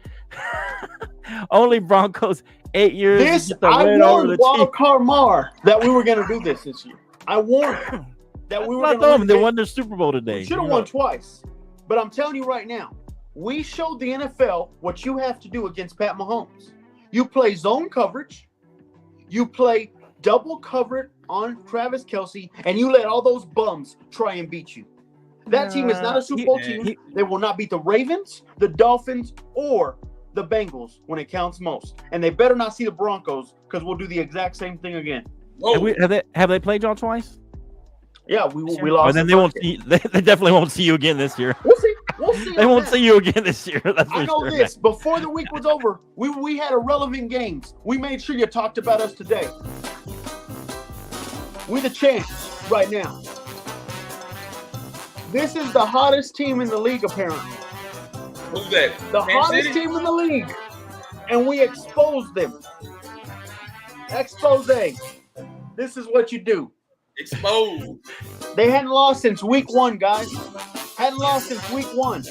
Only Broncos, 8 years. I warned Walcomar Mar that we were going to do this year. I warned him that we were going to win. They won their Super Bowl today. Should have won twice. But I'm telling you right now, we showed the NFL what you have to do against Pat Mahomes. You play zone coverage. You play double covered on Travis Kelce, and you let all those bums try and beat you. That team is not a Super Bowl team. They will not beat the Ravens, the Dolphins, or the Bengals when it counts most. And they better not see the Broncos, because we'll do the exact same thing again. Have they played y'all twice? Yeah, we lost. And then they won't see. They definitely won't see you again this year. We'll see. We'll see. They won't see you again this year. I know this. Before the week was over, we had irrelevant games. We made sure you talked about us today. We're the champs right now. This is the hottest team in the league, apparently. Who's that? The hottest team in the league. And we exposed them. Expose. This is what you do. Exposed. They hadn't lost since week 1, guys. Hadn't lost since week 1.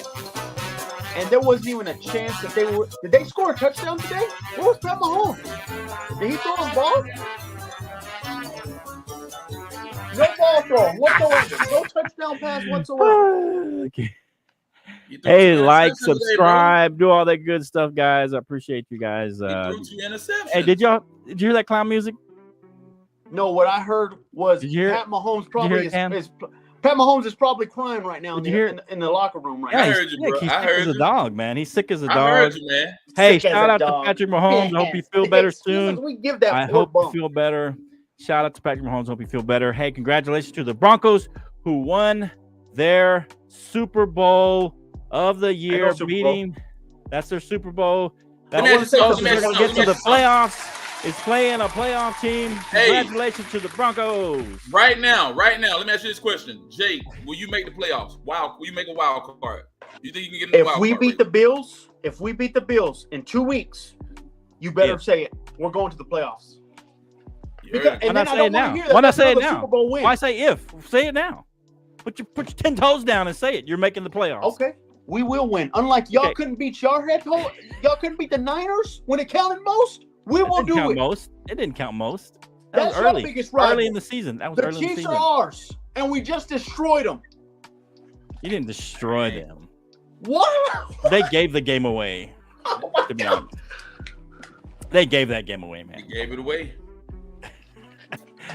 And there wasn't even a chance that they were. Did they score a touchdown today? Where was Pat Mahomes? Did he throw a ball? No ball throw whatsoever. No touchdown pass whatsoever. Okay. Hey, like, subscribe, do all that good stuff, guys. I appreciate you guys. Hey, did you hear that clown music? No, what I heard was Pat Mahomes probably is Pat Mahomes is probably crying right now Did you hear- in the locker room right Yeah, now. I heard he's you, sick. bro. He's I sick heard as a you. dog, man. He's sick as a I dog. heard you, man. Hey, Sick as shout a out to dog. Patrick Mahomes. Hope you feel better Excuses, soon. We give that I poor hope you bum. feel better. Shout out to Patrick Mahomes. Hope you feel better. Hey, congratulations to the Broncos who won their Super Bowl of the year, no Super beating. That's their Super Bowl. Let That's me what ask you something, they're let me going ask to you get to the something. playoffs. It's playing a playoff team. Hey. Congratulations to the Broncos. Right now, let me ask you this question. Jake, will you make the playoffs? Will you make a wild card? You think you can get in the If wild we card beat race? the Bills in 2 weeks, you better If. say it. We're going to the playoffs. You Because, heard me. and Why then not I say don't it want now? to hear that. Why not That's say it another now? Super Bowl win. Why say if? Say it now. Put your 10 toes down and say it. You're making the playoffs. Okay, we will win. Unlike y'all Okay. couldn't beat y'all couldn't beat the Niners when it counted most. We It will didn't do count it. most. It didn't count most. That That's was your early. biggest rival. Early in the season. That was The early in the Chiefs season. are ours, and we just destroyed them. You didn't destroy them. What? They gave the game away. Oh my To be God. honest. They gave that game away, man. You gave it away.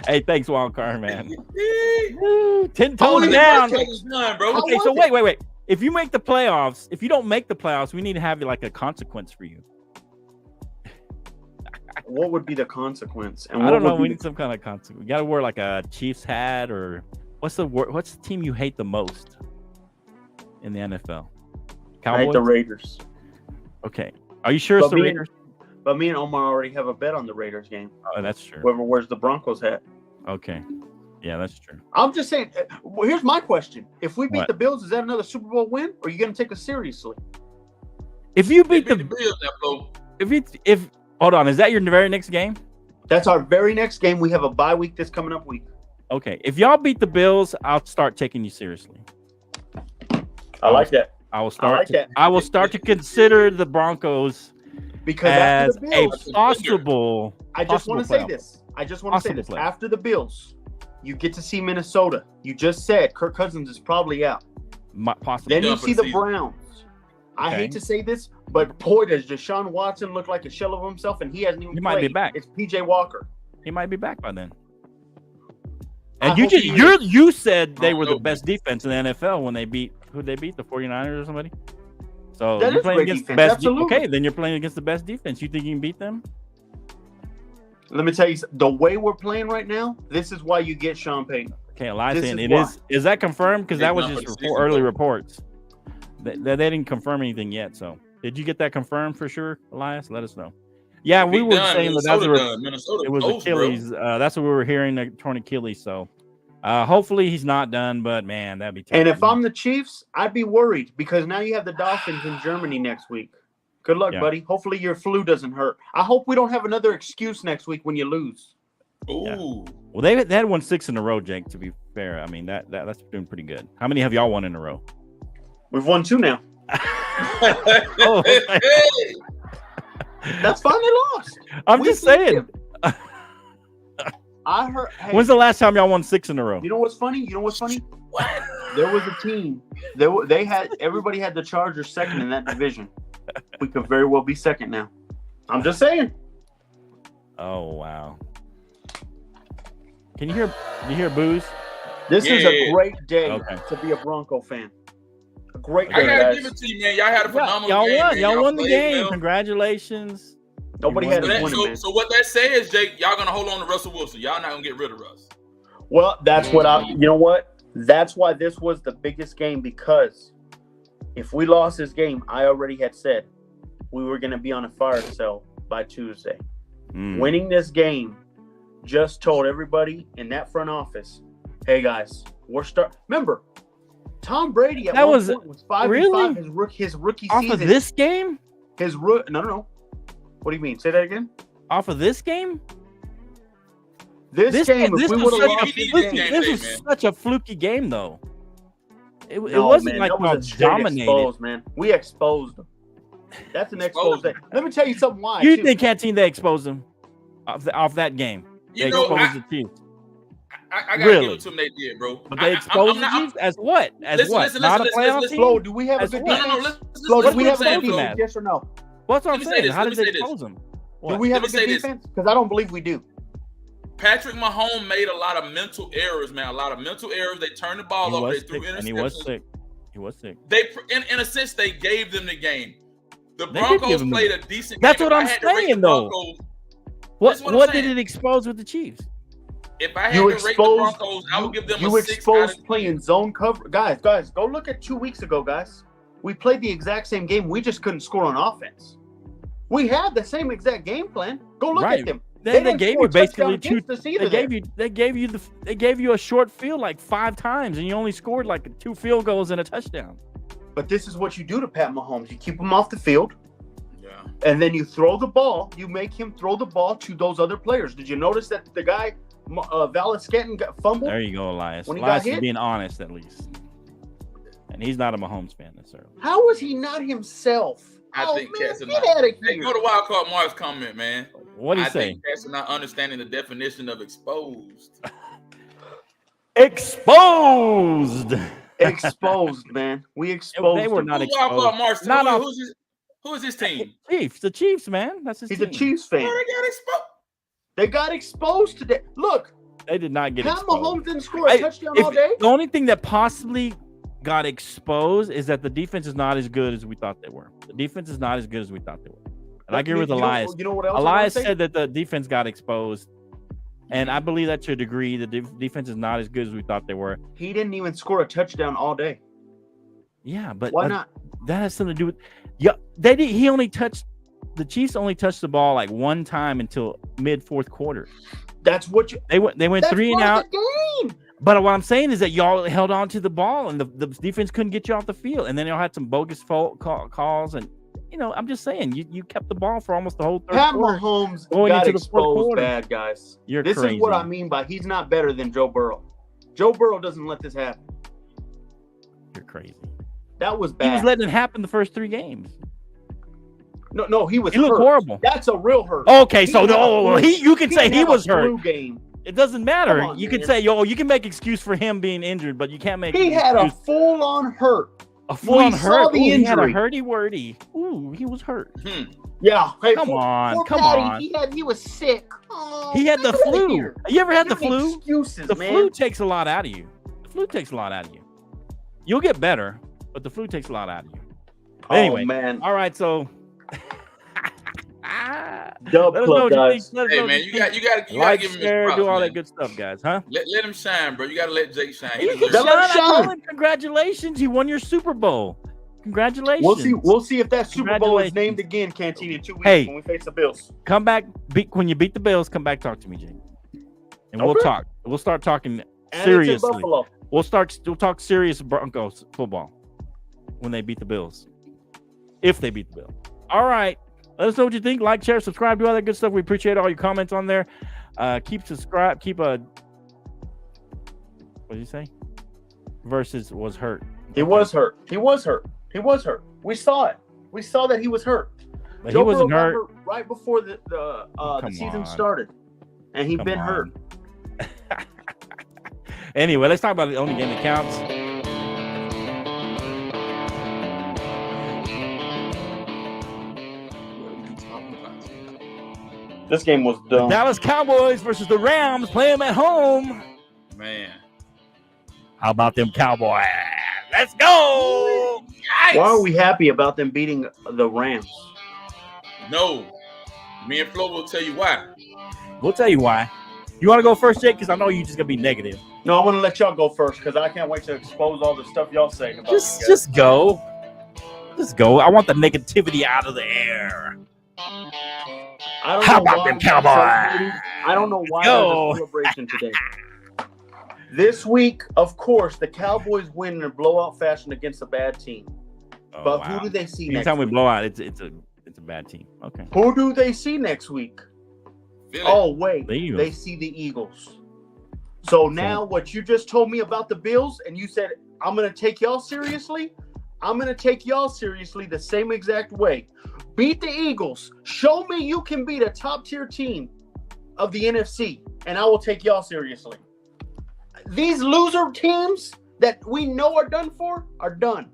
Hey, thanks, Wildcard, man. Woo. Woo, 10 Oh, toes yeah, down. okay. It's done, bro. Okay, so wait. If you make the playoffs, if you don't make the playoffs, we need to have like a consequence for you. What would be the consequence? And I what don't would know. be We the- need some kind of consequence. We got to wear like a Chiefs hat or what's the team you hate the most in the NFL? I hate Cowboys. the Raiders. Okay. Are you sure it's But the me and- Raiders? But me and Omar already have a bet on the Raiders game. Oh, that's true. Whoever wears the Broncos hat. Okay. Yeah, that's true. I'm just saying. Well, here's my question: if we beat What? the Bills, is that another Super Bowl win? Or are you going to take us seriously? If you They beat beat the the Bills, that blow. if hold on, is that your very next game? That's our very next game. We have a bye week this coming up week. Okay. If y'all beat the Bills, I'll start taking you seriously. I like that I will start. like that. I will start to consider the Broncos because as after the a Bills, possible. I just want to possible say playoff. this. I just want to say Possible this. playoff. After the Bills, you get to see Minnesota. You just said Kirk Cousins is probably out. Possible. Then you Done for see the the season. Browns. I Okay. hate to say this, but boy, does Deshaun Watson look like a shell of himself, and he hasn't even He played. might be back. It's PJ Walker. He might be back by then. I And you hope just he you said they I don't were the know. best defense in the NFL when they beat the 49ers or somebody. So That you're is playing great against the defense, best. absolutely. Okay, then you're playing against the best defense. You think you can beat them? Let me tell you, the way we're playing right now, this is why you get Sean Payton. Okay, Elias This saying is it why. is that confirmed? Because Big that was number just for the season, early though. reports. They didn't confirm anything yet. So did you get that confirmed for sure, Elias? Let us know. Yeah, we Be were done. saying that Minnesota was done. Minnesota it was close, bro. Achilles. That's what we were hearing. Torn Achilles. So hopefully he's not done. But man, that'd be tough. And if I'm the Chiefs, I'd be worried because now you have the Dolphins in Germany next week. Good luck, Yeah. buddy. Hopefully your flu doesn't hurt. I hope we don't have another excuse next week when you lose. Ooh. Well, they had won 6 in a row, Jake. To be fair, I mean that's doing pretty good. How many have y'all won in a row? We've won 2 now. Oh, Hey. That's fine. They lost. I'm We just beat saying. them. I heard. Hey, When's the last time y'all won 6 in a row? you know what's funny? There was a team. Everybody had the Chargers second in that division. We could very well be second now. I'm just saying. Oh wow! Can you hear booze? This is Yeah. a great day Okay. to be a Bronco fan. A great I day, gotta guys. give it to you, man. Y'all had a phenomenal Y'all game. won. man. Y'all won the played game. well. Congratulations. Nobody You had won us the winning, man. So what that says, Jake, y'all gonna hold on to Russell Wilson. Y'all not gonna get rid of Russ. Well, that's what you know what? That's why this was the biggest game, because if we lost this game, I already had said we were going to be on a fire sale by Tuesday. Mm. Winning this game just told everybody in that front office, hey guys, remember, Tom Brady at That one was- point was 5-5 really? his rookie Off season. of this game? No. What do you mean? Say that again? Off of this game? This game, if we was would such have a lost this fluky. game, This was man. such a fluky game, though. It No, wasn't man, like that was y'all a straight dominated. exposed, man. We exposed them. That's an expose. Exposed. Let me tell you something. Why? You too. think can't team they exposed them off that game? They You know, exposed the Chiefs. I gotta Really? give it to them. They did, bro. But they exposed the Chiefs as what? As Listen, what? listen, Not listen, a playoff listen, team? Flo, do we have a As good what? defense? No, listen, Flo, do What we you have a saying, good man? defense? Yes or no? What's what I'm Let me say saying? this, How let did me they say this. expose them? Do What? we have a Let me good say this. defense? Because I don't believe we do. Patrick Mahomes made a lot of mental errors, man. A lot of mental errors. They turned the ball over. They threw interceptions. And he was sick. He was sick. They, in a sense, they gave them the game. The Broncos played a decent game. That's what I'm saying, though. What did it expose with the Chiefs? If I had to rate the Broncos, I would give them a 6 exposed playing zone cover. Guys, go look at 2 weeks ago, guys. We played the exact same game. We just couldn't score on offense. We had the same exact game plan. Go look at them. They gave you basically two. They gave you a short field like 5 times, and you only scored like 2 field goals and a touchdown. But this is what you do to Pat Mahomes. You keep him off the field. Yeah. And then you throw the ball. You make him throw the ball to those other players. Did you notice that the guy, Valles-Scantling, got fumbled? There you go, Elias. When he Elias got hit? is being honest, at least. And he's not a Mahomes fan necessarily. How was he not himself? I think Cats are get not. out of Hey, here. go to Wildcard Mark's comment, man. What do you I say? think Cats are not understanding the definition of exposed. Exposed. Exposed, man. We exposed. They were him. not Who's exposed. Wildcard Mark? Not off- Who is his team? Chiefs. The Chiefs, man. That's his He's team. a Chiefs fan. Where they got exposed? They got exposed today. Look, They did not get Pat exposed. Mahomes didn't score a touchdown all day. The only thing that possibly got exposed is that the defense is not as good as we thought they were. The defense is not as good as we thought they were. And I agree with Elias. You know what else? Elias said that the defense got exposed. And I believe that to a degree. The defense is not as good as we thought they were. He didn't even score a touchdown all day. Yeah, but Why not? That has something to do with. Yeah, they did. He only touched. The Chiefs only touched the ball like 1 time until mid 4th quarter. That's what you. They went That's 3 and part out. of the game. But what I'm saying is that y'all held on to the ball, and the defense couldn't get you off the field, and then y'all had some bogus calls, and I'm just saying you kept the ball for almost the whole 3rd Pat quarter. Mahomes Going got into the 4th exposed quarter. bad, guys. This is what I mean by he's not better than Joe Burrow. Joe Burrow doesn't let this happen. You're crazy. That was bad. He was letting it happen the first 3 games. No, he was. He looked hurt. horrible. That's a real hurt. Okay, so had a no, flu- you can say he had a was hurt. flu game. It doesn't matter. Come on, You can man. say, you can make excuse for him being injured, but you can't make. He had a excuse- full-on hurt. a full-on we saw hurt. the Ooh, he had a injury. hurdy-wordy. Ooh, he was hurt. Yeah. Hey, Come on. Patty, He was sick. Oh, He had the get outta flu. here. You ever had the Give me flu? Excuses, The man. flu takes a lot out of you. The flu takes a lot out of you. You'll get better, but the flu takes a lot out of you. Anyway, man. all right, so Dub let us know club, what you guys. think. Let us Hey know man, what you think. got to Like, give him his share, props, do all man. that good stuff, guys, huh? Let him shine, bro. You got to let Jake shine. He He can deserves shine. it. I told him, congratulations. You won your Super Bowl. Congratulations. We'll see if that Super Bowl is Congratulations. named again, Canteen, in 2 weeks Hey. when we face the Bills. Come back when you beat the Bills. Come back, talk to me, Jake, and we'll Okay. talk. We'll start talking And it's in seriously. Buffalo. We'll talk serious Broncos football when they beat the Bills. If they beat the Bills. All right. Let us know what you think. Like, share, subscribe, do all that good stuff. We appreciate all your comments on there. Keep subscribe. Keep a. What did you say? Versus was hurt. He was hurt. He was hurt. He was hurt. We saw it. We saw that he was hurt. But Joe he wasn't Burrow got hurt. right before the Come season on. started, and he'd Come been on. hurt. Anyway, let's talk about the only game that counts. This game was dumb. Dallas Cowboys versus the Rams. Play them at home. Man. How about them Cowboys? Let's go. Why are we happy about them beating the Rams? No. Me and Flo will tell you why. We'll tell you why. You want to go first, Jake? Because I know you're just gonna be negative. No, I want to let y'all go first because I can't wait to expose all the stuff y'all saying about these guys. Just go. Just go. I want the negativity out of the air. I don't How know about why them I'm Cowboys? celebrating. I don't know why Go. there's a celebration today. This week, of course, the Cowboys win in a blowout fashion against a bad team. Oh, But wow. who do they see next Anytime we week? blow out, it's a bad team. Okay. Who do they see next week? Philly. Oh, wait. The Eagles. They see the Eagles. So now what you just told me about the Bills, and you said, I'm going to take y'all seriously, I'm going to take y'all seriously the same exact way. Beat the Eagles. Show me you can beat a top-tier team of the NFC, and I will take y'all seriously. These loser teams that we know are done for are done.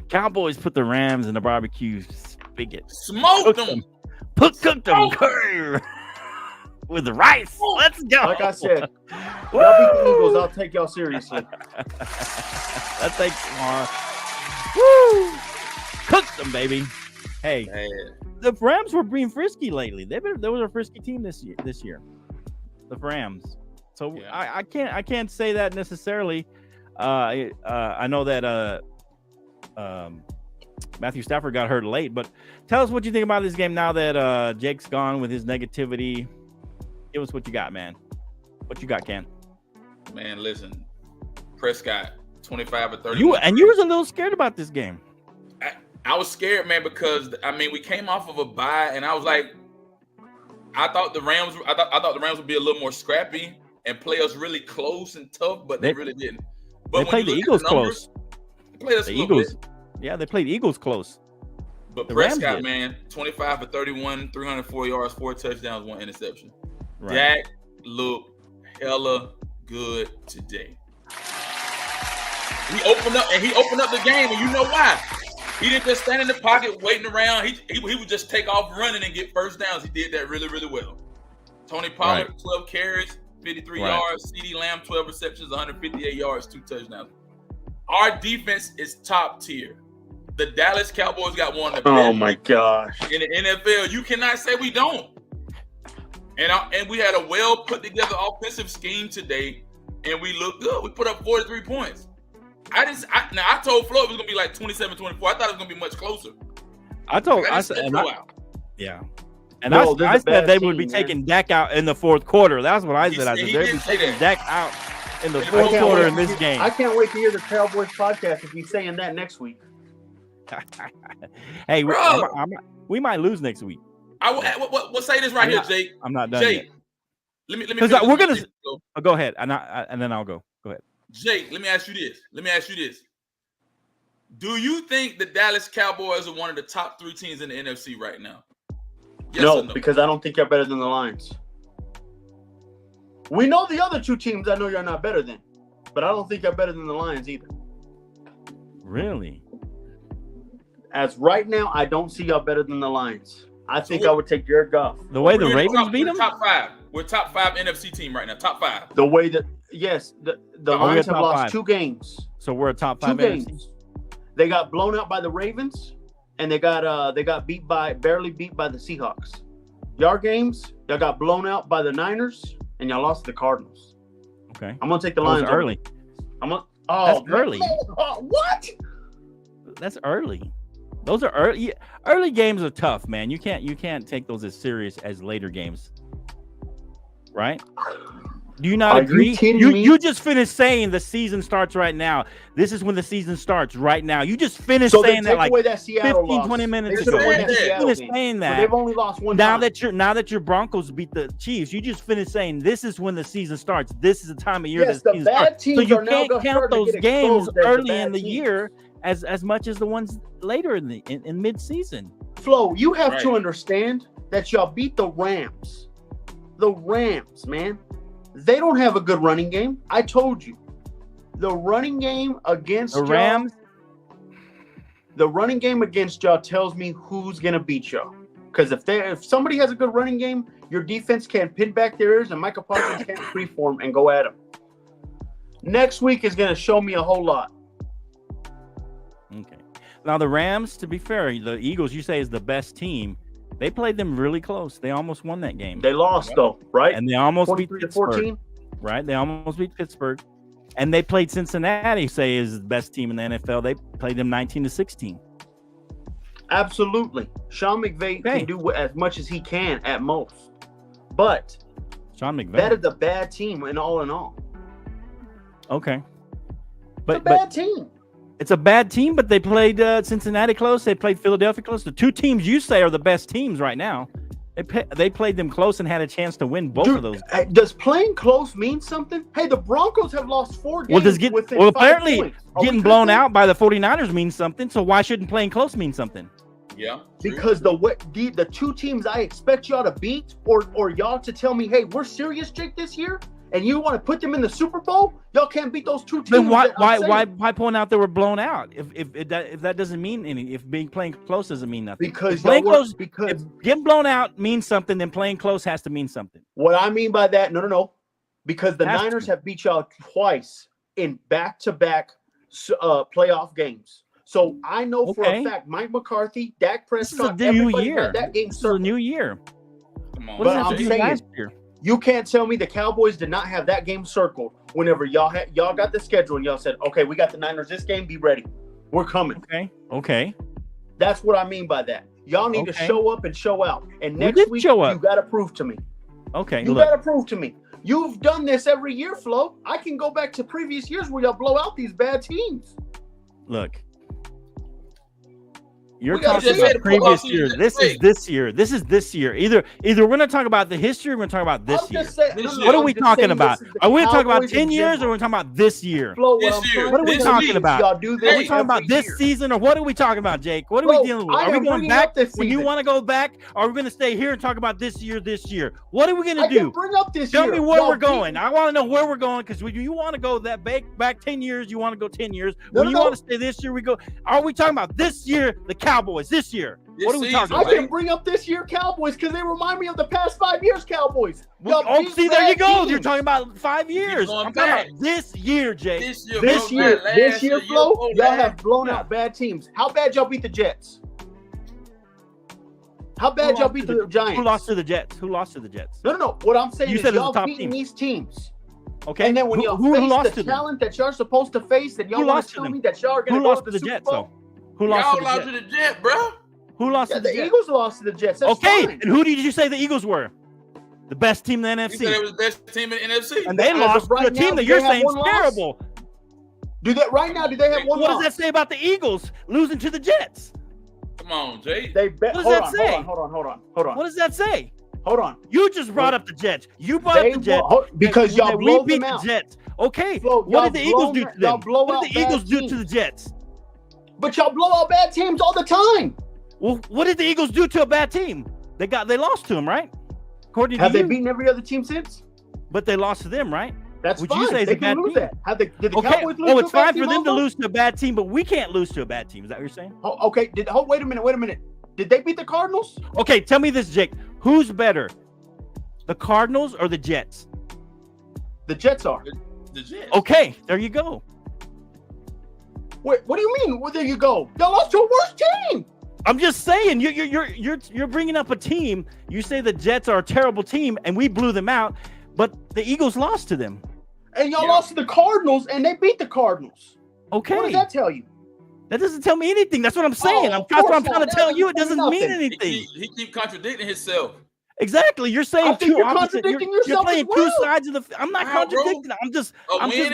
Cowboys put the Rams in the barbecue spigot. Smoke Cooked them. them. Cooked them. with the rice. Let's go. Like I said, y'all beat the Eagles. I'll take y'all seriously. That takes Woo! Cooked them, baby. Hey, Man. the Rams were being frisky lately. They was a frisky team this year. The Rams. So Yeah. I can't say that necessarily. I know that Matthew Stafford got hurt late, but tell us what you think about this game now that Jake's gone with his negativity. Give us what you got, man. What you got, Ken? Man, listen. Prescott, 25 or 30. You was a little scared about this game. I was scared, man, because we came off of a bye, and I was like, I thought the Rams would be a little more scrappy and play us really close and tough, but they really didn't. But they played the Eagles close. They played us the a little Eagles. bit. Yeah, they played Eagles close. But The Prescott, Rams did. man, 25 for 31, 304 yards, 4 touchdowns, 1 interception. Right. Dak looked hella good today. He opened up the game, and you know why? He didn't just stand in the pocket waiting around. He would just take off running and get first downs. He did that really, really well. Tony Pollard, 12 carries, 53 yards. CeeDee Lamb, 12 receptions, 158 yards, 2 touchdowns. Our defense is top tier. The Dallas Cowboys got one of the best. Oh my gosh! In the NFL, you cannot say we don't. And we had a well put together offensive scheme today, and we looked good. We put up 43 points. I told Flo it was gonna be like 27-24. I thought it was gonna be much closer. I said, yeah. And No, I said they team, would be man. taking Dak out in the fourth quarter. That's what I said. I said he they'd did be say taking that. Dak out in the I fourth can't quarter wait in to this hear- game. I can't wait to hear the Cowboys podcast if he's saying that next week. Hey, Bro. we might lose next week. We'll say this right here, Jake. I'm not done Jake, yet. let me. Because finish we're this, gonna. Jake. Go ahead, and then I'll go. Go ahead. Jake, let me ask you this. Do you think the Dallas Cowboys are one of the top 3 teams in the NFC right now? Yes No, or no? because I don't think you're better than the Lions. We know the other 2 teams I know you're not better than, but I don't think you're better than the Lions either. Really? As right now, I don't see y'all better than the Lions. I think I would take Jared Goff. The way the We're Ravens beat we're them? top 5. We're top 5 NFC team right now. Top 5. The way that, yes, the Are we Lions a have top lost 5? 2 games. So we're a top 2 5 NFC. games. They got blown out by the Ravens, and they got barely beat by the Seahawks. Y'all games, y'all got blown out by the Niners, and y'all lost to the Cardinals. Okay. I'm gonna take the That was Lions early. That's early. What? That's early. Those are early. Early games are tough, man. You can't take those as serious as later games, right? Do you not Are agree? you kidding me? You just finished saying the season starts right now. This is when the season starts right now. You just finished So saying they that take like away that Seattle 15, loss. 20 minutes They ago. should've won You that just Seattle finished game. saying But that. they've only lost one Now time. that your Broncos beat the Chiefs, you just finished saying this is when the season starts. This is the time of year Yes, the the season bad starts. So teams you are now can't gonna count start to those get games exposed as the early bad in the teams. year as much as the ones later in mid-season. Flo, you have to Right. understand that y'all beat the Rams. The Rams, man. They don't have a good running game. I told you. The running game against The Rams. The running game against y'all tells me who's gonna beat y'all. Because if somebody has a good running game, your defense can pin back their ears and Micah Parsons can't freeform and go at them. Next week is gonna show me a whole lot. Okay. Now the Rams, to be fair, the Eagles you say is the best team. They played them really close. They almost won that game. They lost though, right? And they almost beat 23 to Pittsburgh. 14. Right? They almost beat Pittsburgh. And they played Cincinnati, say is the best team in the NFL. They played them 19-16. Absolutely. Sean McVay Okay. can do as much as he can at most. But Sean McVay. that is a bad team in all. Okay. It's a bad team. It's a bad team, but they played Cincinnati close. They played Philadelphia close. The 2 teams you say are the best teams right now. They played them close and had a chance to win both of those. Does playing close mean something? Hey, the Broncos have lost 4 games. within 5 apparently points. Are we getting good blown then? out by the 49ers means something. So why shouldn't playing close mean something? Yeah. true. Because the 2 teams I expect y'all to beat or y'all to tell me, hey, we're serious, Jake, this year, and you want to put them in the Super Bowl, y'all can't beat those two teams. Then why point out they were blown out? If that doesn't mean anything, if playing close doesn't mean nothing. Because if getting blown out means something, then playing close has to mean something. What I mean by that, no. Because the Niners have beat y'all twice in back-to-back playoff games. So I know for a fact, Mike McCarthy, Dak Prescott, everybody had that game circled. This is a new year. Come on, but I'm saying, you can't tell me the Cowboys did not have that game circled whenever y'all got the schedule and y'all said, okay, we got the Niners this game, be ready. We're coming. Okay. That's what I mean by that. Y'all need to show up and show out. And next week, you got to prove to me. Okay. You got to prove to me. You've done this every year, Flo. I can go back to previous years where y'all blow out these bad teams. Look. You're talking about previous year. This is this year. This is this year. Either we're going to talk about the history or we're going to talk about this year. What are we talking about? Are we talking about 10 years or are we talking about this year? Flo, what are we talking about? Are we talking about this season or what are we talking about, Jake? What are we dealing with? Are we going back when you want to go back? Or are we going to stay here and talk about this year? What are we going to do? Bring up this year. Tell me where we're going. I want to know where we're going because when you want to go that back 10 years, you want to go 10 years. When you want to stay this year, we go. Are we talking about this year, the Cowboys, this year? What are we talking about? I can bring up this year Cowboys because they remind me of the past 5 years Cowboys. See, there you go. You're talking about 5 years. I'm talking about this year, Jake. This year, Flo, y'all have blown out bad teams. How bad y'all beat the Jets? How bad y'all beat the Giants? Who lost to the Jets? No. What I'm saying is y'all beating these teams. Okay. And then when y'all face the talent that y'all supposed to face, that y'all want to tell me that y'all are going to go to the Super Bowl? Who lost to the Jets, bro? Who lost to the Jets? The Eagles lost to the Jets. That's fine. And who did you say the Eagles were? The best team in the NFC. You said it was the best team in the NFC. And they lost to a team that you're saying is terrible. Do they have one loss? What does that say about the Eagles losing to the Jets? Come on, Jay. What does that say? Hold on. What does that say? Hold on. You just brought up the Jets. You brought up the Jets. Because y'all blow them out. The Jets. Okay. What did the Eagles do to them? What did the Eagles do to the Jets? But y'all blow out bad teams all the time. Well, what did the Eagles do to a bad team? They lost to them, right? According to Have they beaten every other team since? But they lost to them, right? That's Would fine. you say they can lose that. Did the Cowboys lose? It's fine for them to lose to a bad team, but we can't lose to a bad team. Is that what you're saying? Okay. Wait a minute. Did they beat the Cardinals? Okay, tell me this, Jake. Who's better, the Cardinals or the Jets? The Jets are. The Jets. Okay, there you go. Wait, what do you mean? Well, there you go. Y'all lost to a worse team. I'm just saying, you're bringing up a team. You say the Jets are a terrible team, and we blew them out, but the Eagles lost to them. And y'all lost to the Cardinals, and they beat the Cardinals. Okay. What does that tell you? That doesn't tell me anything. That's what I'm saying. That's what I'm trying to tell you. It doesn't mean anything. He keep contradicting himself. Exactly. You're saying you're contradicting yourself. You're playing two sides of the. I'm not contradicting. I'm just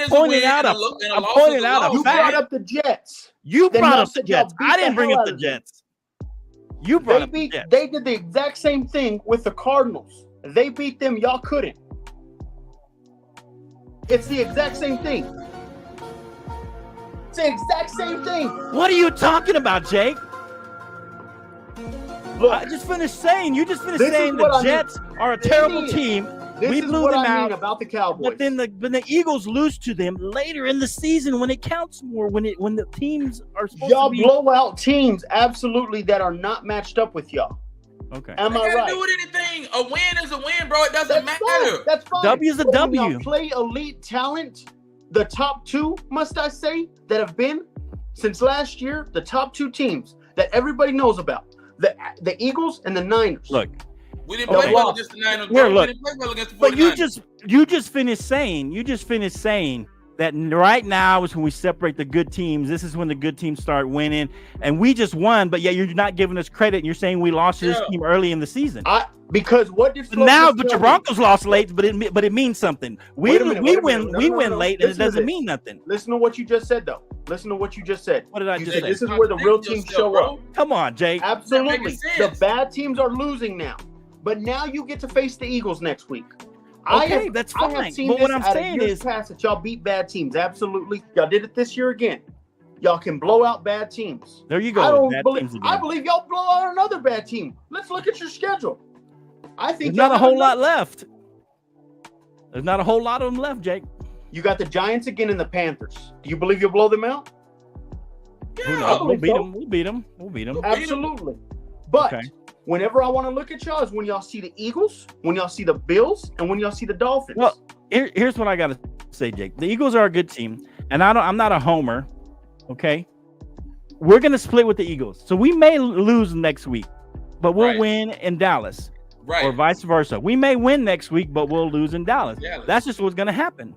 pointing out a fact. You brought up the Jets. You brought up the Jets. I didn't bring up the Jets. You brought up the Jets. They did the exact same thing with the Cardinals. They beat them. Y'all couldn't. It's the exact same thing. It's the exact same thing. What are you talking about, Jake? Look, I just finished saying. You just finished saying the Jets are a terrible team. We blew them out about the Cowboys. But then the Eagles lose to them later in the season when it counts more. When the teams are supposed to be. Y'all blow out teams absolutely that are not matched up with y'all. Okay. Am I right? Do with anything. A win is a win, bro. It doesn't matter. That's fine. W is a W. Y'all play elite talent. The top two, must I say, that have been since last year, the top two teams that everybody knows about. The Eagles and the Niners. Look, we didn't play well against the Niners. Here, look. We didn't play well against the 49ers. But you just finished saying that right now is when we separate the good teams. This is when the good teams start winning, and we just won. But yet you're not giving us credit. And you're saying we lost to this team early in the season. Because what did but the Broncos lost late, but it means something. We win late, and it doesn't mean nothing. Listen to what you just said, though. Listen to what you just said. What did I just say? This is where the real teams show up. Come on, Jake. Absolutely. The bad teams are losing now, but now you get to face the Eagles next week. Okay, that's fine. I have seen but this what I'm saying is, past that y'all beat bad teams. Absolutely, y'all did it this year again. Y'all can blow out bad teams. There you go. I believe y'all blow out another bad team. Let's look at your schedule. I think there's not a whole lot left. There's not a whole lot of them left, Jake. You got the Giants again and the Panthers. Do you believe you'll blow them out? Who I knows? We'll believe beat so. them. We'll beat them. We'll beat them. Absolutely. But Okay. whenever I want to look at y'all is when y'all see the Eagles, when y'all see the Bills, and when y'all see the Dolphins. Well, here's what I got to say, Jake. The Eagles are a good team, and I'm not a homer. Okay, we're gonna split with the Eagles, so we may lose next week, but we'll win in Dallas, Right. or vice versa. We may win next week, but we'll lose in Dallas. Dallas. That's just what's gonna happen.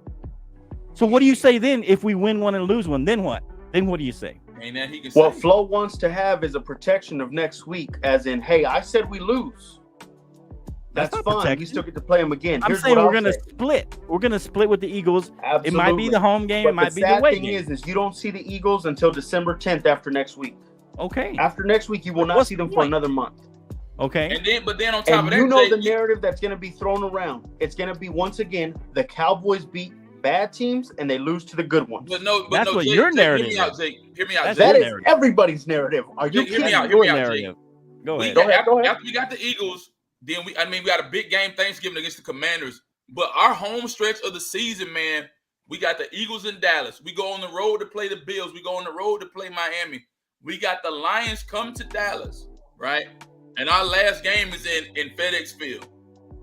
So what do you say then? If we win one and lose one, then what? Then what do you say? Ain't that he can What say. Flo wants to have is a protection of next week, as in, hey, I said we lose. That's not fine. protection. You still get to play them again. I'm Here's saying what we're I'll gonna say. split. We're gonna split with the Eagles. Absolutely. It might be the home game. But It might the be the sad away thing game. is you don't see the Eagles until December 10th after next week. Okay. After next week, you will not What's see the them for point? another month. Okay. But then on top And of that, you know Jake, the narrative that's going to be thrown around. It's going to be, once again, the Cowboys beat bad teams and they lose to the good ones. But no, That's what Jake, your Jake, narrative Hear me out, is. Jake. Hear me out, That's Jake. That your is narrative. everybody's narrative. Are you Jake, hear me kidding out. me? Hear Your me out, narrative. Go We ahead. Go ahead, go ahead. After we got the Eagles, then we got a big game Thanksgiving against the Commanders. But our home stretch of the season, man, we got the Eagles in Dallas. We go on the road to play the Bills. We go on the road to play Miami. We got the Lions come to Dallas, right? And our last game is in FedEx Field.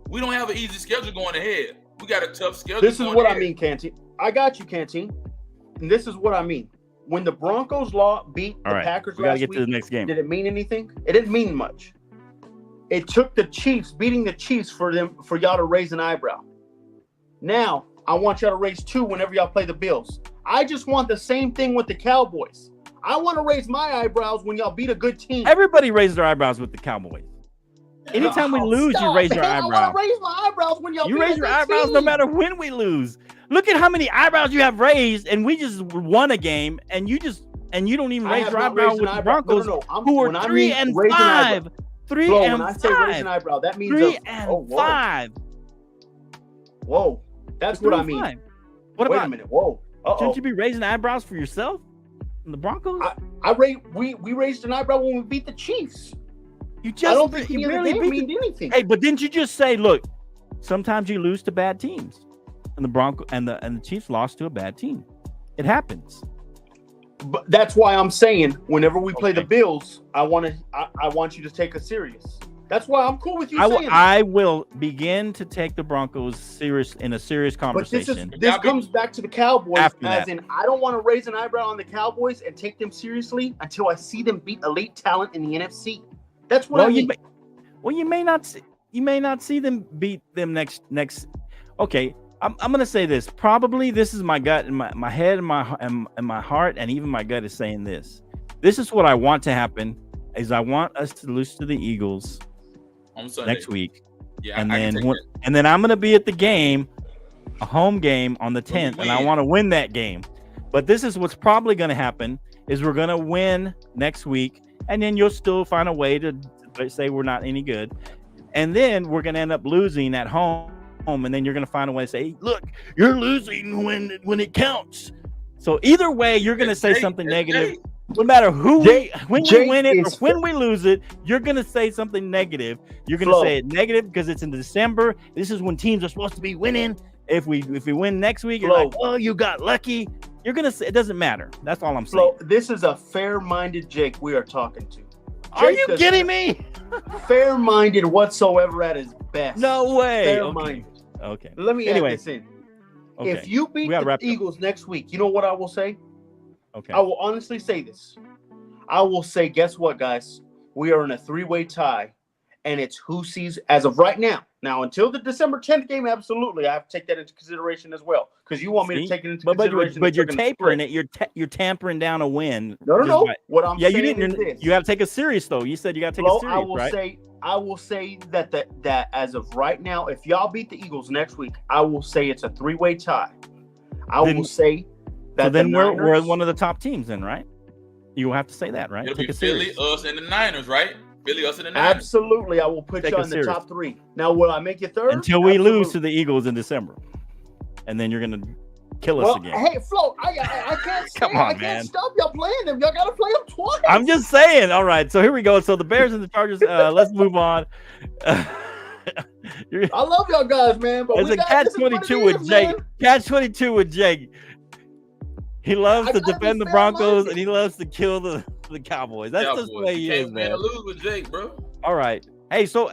We don't have an easy schedule going ahead. We got a tough schedule. This is going what I ahead. mean, Canteen. I got you, Canteen. And this is what I mean. When the Broncos beat All the right. Packers We gotta last get week, to the next game. did it mean anything? It didn't mean much. It took the Chiefs beating the Chiefs for y'all to raise an eyebrow. Now, I want y'all to raise two whenever y'all play the Bills. I just want the same thing with the Cowboys. I want to raise my eyebrows when y'all beat a good team. Everybody raises their eyebrows with the Cowboys. Anytime we lose, you raise your I eyebrow. want to raise my eyebrows when y'all You beat a raise your good eyebrows team. no matter when we lose. Look at how many eyebrows you have raised, and we just won a game, and you don't even I raise have your not eyebrow raised with an the eyebrow. Broncos, No. who When are I 3 mean and raise an 5. eyebrow. 3 Bro, and when I say raise an 5. eyebrow, that means 3 and whoa. 5. Whoa. That's Three what I and mean. five. What Wait about? a minute. Whoa. Shouldn't you be raising eyebrows for yourself and the Broncos? We raised an eyebrow when we beat the Chiefs. You I just don't think you any of the barely game beat. means anything. Hey, but didn't you just say, look, sometimes you lose to bad teams, and the Broncos and the Chiefs lost to a bad team. It happens. But that's why I'm saying whenever we play the Okay. Bills, I want you to take us serious. That's why I'm cool with you saying that. I will begin to take the Broncos serious in a serious But this conversation. comes back to the Cowboys, After as that. in I don't want to raise an eyebrow on the Cowboys and take them seriously until I see them beat elite talent in the NFC. That's what I mean. You may not see them beat them next. Okay, I'm gonna say this. Probably this is my gut and my head and my heart and even my gut is saying this. This is what I want to happen. Is I want us to lose to the Eagles on Sunday next week. Yeah, And I can then take that. and then I'm gonna be at the game, a home game on the 10th, and I win. want to win that game. But this is what's probably gonna happen: is we're gonna win next week, and then you'll still find a way to say we're not any good, and then we're gonna end up losing at home, and then you're gonna find a way to say, "Look, you're losing when it counts." So either way, you're gonna say something negative. No matter when we win it or when we lose it, you're gonna say something negative. You're gonna say it negative because it's in December. This is when teams are supposed to be winning. If we win next week, you're like, "Oh, you got lucky." You're gonna say it doesn't matter. That's all I'm saying. Flo, this is a fair-minded Jake we are talking to. Are you kidding me? Fair-minded whatsoever at his best. No way. Fair-minded. Okay. Let me add this in. Okay. If you beat the Eagles next week, you know what I will say? Okay. I will honestly say this. I will say, guess what, guys? We are in a 3-way tie, and it's who sees as of right now. Now, until the December 10th game, absolutely, I have to take that into consideration as well, because you want me to take it into consideration. But you're tapering it. You're tampering down a win. No. What I'm saying you didn't. is this. You got to take it serious, though. You said you got to take it serious, I will say that as of right now, if y'all beat the Eagles next week, I will say it's a 3-way tie. I will say that. So then we're one of the top teams, then, right? You will have to say that, right? It'll take be it serious. Philly, us, and the Niners, right? Philly, us, and the Niners. Absolutely, I will put you in the top 3. Now, will I make you third? Until we lose to the Eagles in December, and then you're gonna kill us again. Hey, Flo, I can't. Come on, I can't stop y'all playing them. Y'all gotta play them twice. I'm just saying. All right, so here we go. So the Bears and the Chargers. Let's move on. I love y'all guys, man. But It's a catch-22 with Jake. Catch-22 with Jake. He loves to defend the Broncos and he loves to kill the Cowboys. That's just the way he is, man. You can't lose with Jake, bro. All right. Hey, so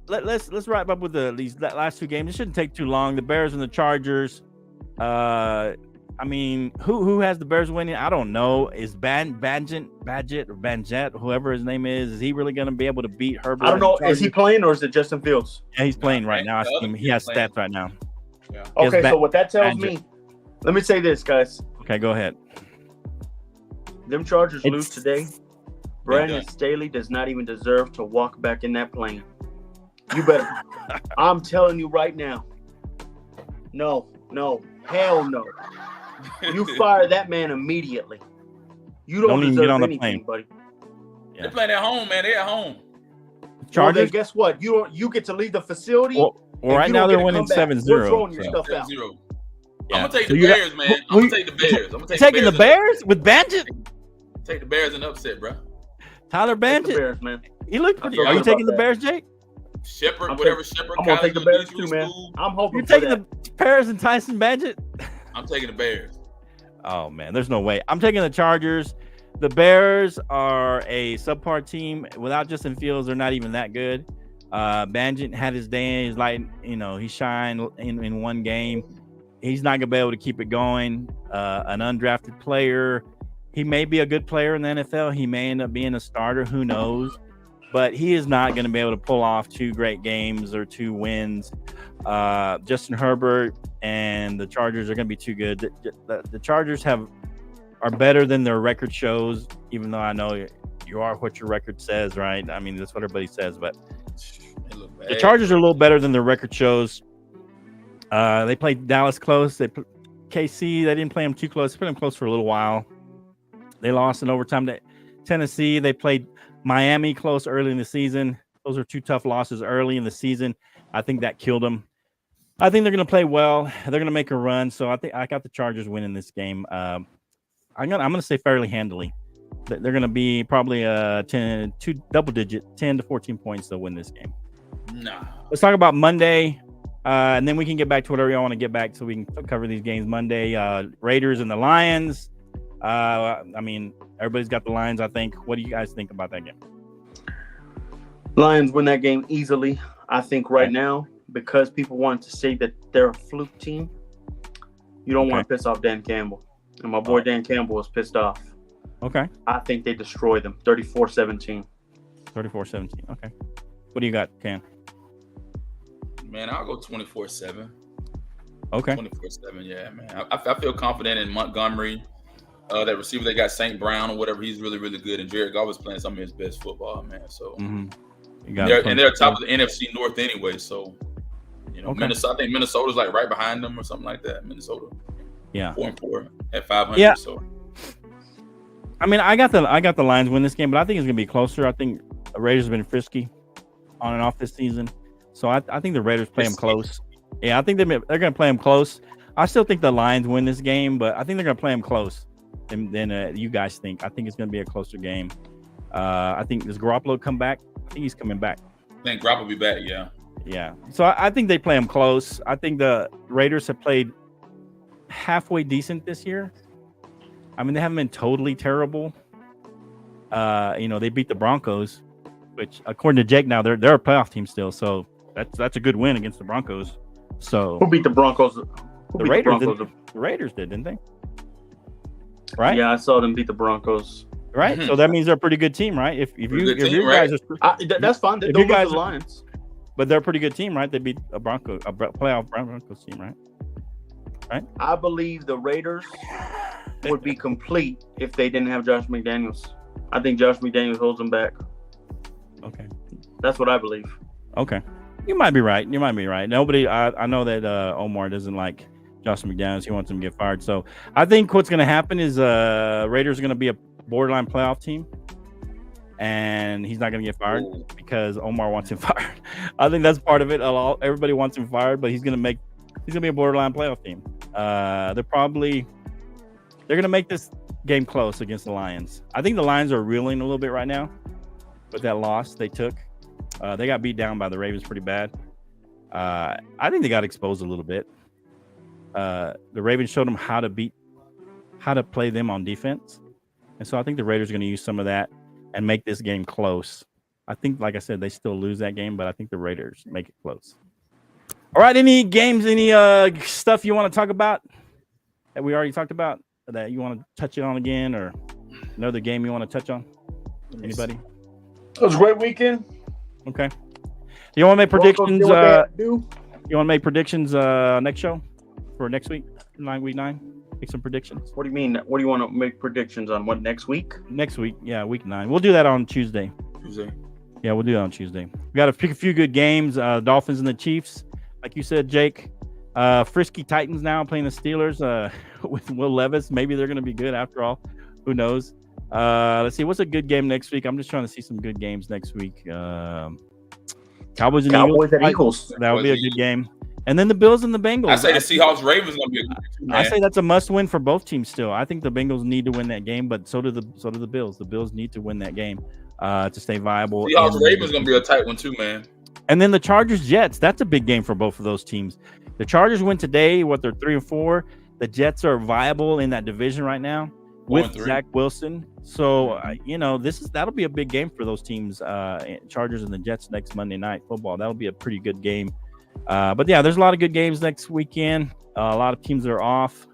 let's wrap up with these last two games. It shouldn't take too long. The Bears and the Chargers. I mean, who has the Bears winning? I don't know. Is Banjet, whoever his name is he really going to be able to beat Herbert? I don't know. Is he playing or is it Justin Fields? Yeah, he's playing right now. He has stats right now. Yeah. Okay, so what that tells me, let me say this, guys. Okay, go ahead. Them Chargers lose today. Brandon Staley does not even deserve to walk back in that plane. You better. I'm telling you right now. No, hell no. You fire that man immediately. You don't even deserve get on the anything, plane, buddy. Yeah. They're playing at home, man. They're at home. Chargers. Well, then guess what? You get to leave the facility. Well, right now they're winning 7-0. We're throwing your stuff out. 7-0. Yeah. I'm gonna take the Bears, man. I'm gonna take the Bears. I'm gonna taking the Bears with Banjet. Take the Bears and upset, bro. Tyler Take the Banjet. Bears, man. He looked pretty. I'm Are you about taking the that. Bears, Jake? Shepard, I'm whatever Shepard. I'm gonna take the Bears too, man. I'm hoping You're for taking that. the Bears and Tyson Banjet? I'm taking the Bears. Oh man, there's no way. I'm taking the Chargers. The Bears are a subpar team. Without Justin Fields, they're not even that good. Banjet had his day. He's like, he shined in one game. He's not gonna be able to keep it going. An undrafted player. He may be a good player in the NFL. He may end up being a starter. Who knows? But he is not going to be able to pull off 2 great games or 2 wins. Justin Herbert and the Chargers are going to be too good. The Chargers are better than their record shows, even though I know you are what your record says, right? I mean, that's what everybody says. But the Chargers are a little better than their record shows. They played Dallas close. KC, they didn't play them too close. They played them close for a little while. They lost in overtime to Tennessee. They played Miami close early in the season. Those are 2 tough losses early in the season. I think that killed them. I think they're going to play well. They're going to make a run. So I think I got the Chargers winning this game. I'm going to say fairly handily. They're going to be probably 10 to 14 points. They'll win this game. Nah. Let's talk about Monday. And then we can get back to whatever y'all want to get back so we can cover these games Monday. Raiders and the Lions. I mean, everybody's got the Lions, I think. What do you guys think about that game? Lions win that game easily. I think right now, because people want to say that they're a fluke team, you don't want to piss off Dan Campbell. And my boy Dan Campbell is pissed off. Okay. I think they destroy them, 34-17. 34-17. Okay. What do you got, Cam? Man, I'll go 24-7. Okay. 24-7, yeah, man. I feel confident in Montgomery. That receiver they got, St. Brown or whatever, he's really, really good. And Jared Goff is playing some of his best football, man. So, they're top of the NFC North anyway. So, Minnesota. I think Minnesota's like right behind them or something like that. Minnesota, 4-4 at 500. Yeah. So, I mean, I got the Lions win this game, but I think it's gonna be closer. I think the Raiders have been frisky on and off this season, so I think the Raiders play them close. Yeah, I think they're gonna play them close. I still think the Lions win this game, but I think they're gonna play them close. And then you guys think? I think it's going to be a closer game. I think does Garoppolo come back? I think he's coming back. I think Garoppolo will be back. Yeah. Yeah. So I think they play him close. I think the Raiders have played halfway decent this year. I mean, they haven't been totally terrible. They beat the Broncos, which according to Jake now they're a playoff team still. So that's a good win against the Broncos. So who beat the Broncos? The Raiders did, didn't they? Right? Yeah, I saw them beat the Broncos. Right? So that means they're a pretty good team, right? If you guys are that's fine. They're the Lions. But they're a pretty good team, right? They beat a playoff Broncos team, right? Right? I believe the Raiders would be complete if they didn't have Josh McDaniels. I think Josh McDaniels holds them back. Okay. That's what I believe. Okay. You might be right. Nobody I know that Omar doesn't like Josh McDaniels. He wants him to get fired. So I think what's going to happen is Raiders are going to be a borderline playoff team, and he's not going to get fired because Omar wants him fired. I think that's part of it. Everybody wants him fired, but he's going to be a borderline playoff team. They're going to make this game close against the Lions. I think the Lions are reeling a little bit right now with that loss they took. They got beat down by the Ravens pretty bad. I think they got exposed a little bit. The Ravens showed them how to play them on defense. And so I think the Raiders are going to use some of that and make this game close. I think, like I said, they still lose that game, but I think the Raiders make it close. All right, any games, any stuff you want to talk about that we already talked about that you want to touch it on again, or another game you want to touch on? Anybody? It was a great weekend. Okay. You want to make predictions? You do? want to make predictions next show for next week, week 9? Make some predictions. What do you mean? What do you want to make predictions on? What, next week? Next week, yeah, week 9. We'll do that on Tuesday. Yeah, we'll do that on Tuesday. We got to pick a few good games. Dolphins and the Chiefs, like you said, Jake. Frisky Titans now playing the Steelers with Will Levis. Maybe they're going to be good after all. Who knows? Let's see. What's a good game next week? I'm just trying to see some good games next week. Cowboys and Eagles. That would be a good game. And then the Bills and the Bengals. I say the Seahawks Ravens going to be a good game. I say that's a must win for both teams still. I think the Bengals need to win that game, but so do the Bills. The Bills need to win that game to stay viable. Seahawks Ravens going to be a tight one too, man. And then the Chargers Jets. That's a big game for both of those teams. The Chargers win today. They're 3-4. The Jets are viable in that division right now with Zach Wilson. So that'll be a big game for those teams. Chargers and the Jets next Monday Night Football. That'll be a pretty good game. But yeah, there's a lot of good games next weekend. A lot of teams are off.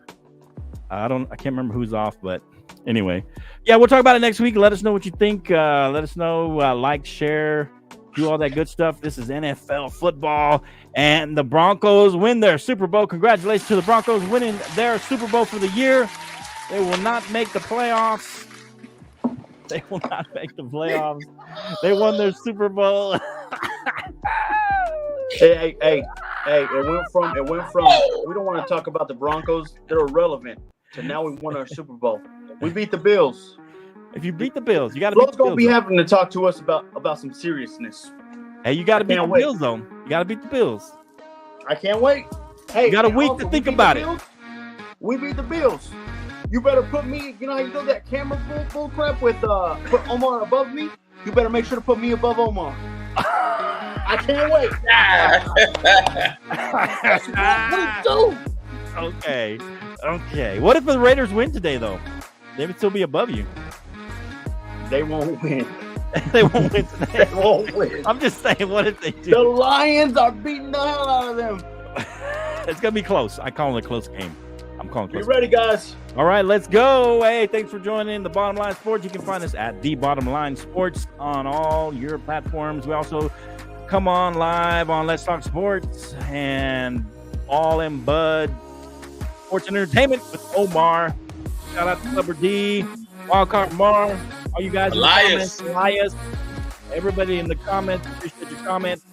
I can't remember who's off, but anyway, yeah, we'll talk about it next week. Let us know what you think. Let us know, like, share, do all that good stuff. This is NFL football, and the Broncos win their Super Bowl. Congratulations to the Broncos winning their Super Bowl for the year. They will not make the playoffs. They will not make the playoffs. They won their Super Bowl. Hey, it went from we don't want to talk about the Broncos, they're irrelevant, to now we won our Super Bowl. We beat the Bills. If you beat the Bills, you got to beat the Bills. Going to be having to talk to us about some seriousness. Hey, you got to beat the Bills, though. You got to beat the Bills. I can't wait. Hey, you got a week to think about it. We beat the Bills. You better put me, you know how you do that camera bull crap with put Omar above me? You better make sure to put me above Omar. I can't wait. What do? Okay. What if the Raiders win today, though? They would still be above you. They won't win. They won't win today. They won't win. I'm just saying, what if they do? The Lions are beating the hell out of them. It's going to be close. I call it a close game. I'm calling it close. Be ready, guys. All right, let's go. Hey, thanks for joining the Bottom Line Sports. You can find us at The Bottom Line Sports on all your platforms. We also come on live on Let's Talk Sports and All in Bud Sports and Entertainment with Omar. Shout out to Clubber D, Wildcard Mar, all you guys in the comments, Elias, everybody in the comments. Appreciate your comments.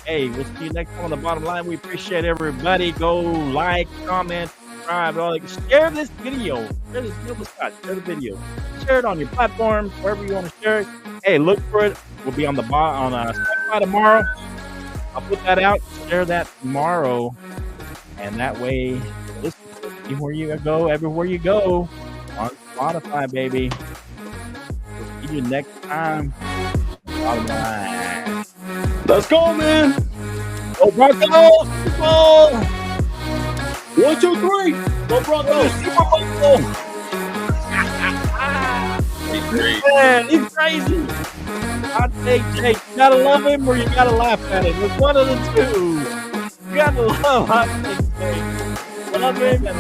Hey, we'll see you next time on the Bottom Line. We appreciate everybody. Go like, comment, subscribe, share this video. Share the video. Share it on your platforms, wherever you want to share it. Hey, look for it. We'll be on Spotify tomorrow. I'll put that out. Share that tomorrow, and that way, listen where you go, everywhere you go, on Spotify, baby. We'll see you next time. Bottom Line. Let's go, man. Go Broncos! Super Bowl! 1, 2, 3. Go Broncos! Super Bowl! He's great. Man, he's crazy. I think, Jake, you gotta love him or you gotta laugh at him. It's one of the two. You gotta love Jake. Love him and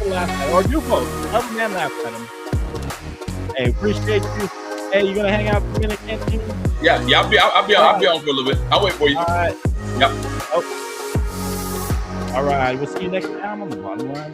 laugh at him. Or do both. Love him and laugh at him. Hey, appreciate you. Hey, you gonna hang out for a minute, can't you? Yeah, I'll be on for a little bit. I'll wait for you. All right. Yep. Oh. All right. We'll see you next time on the Bottom Line.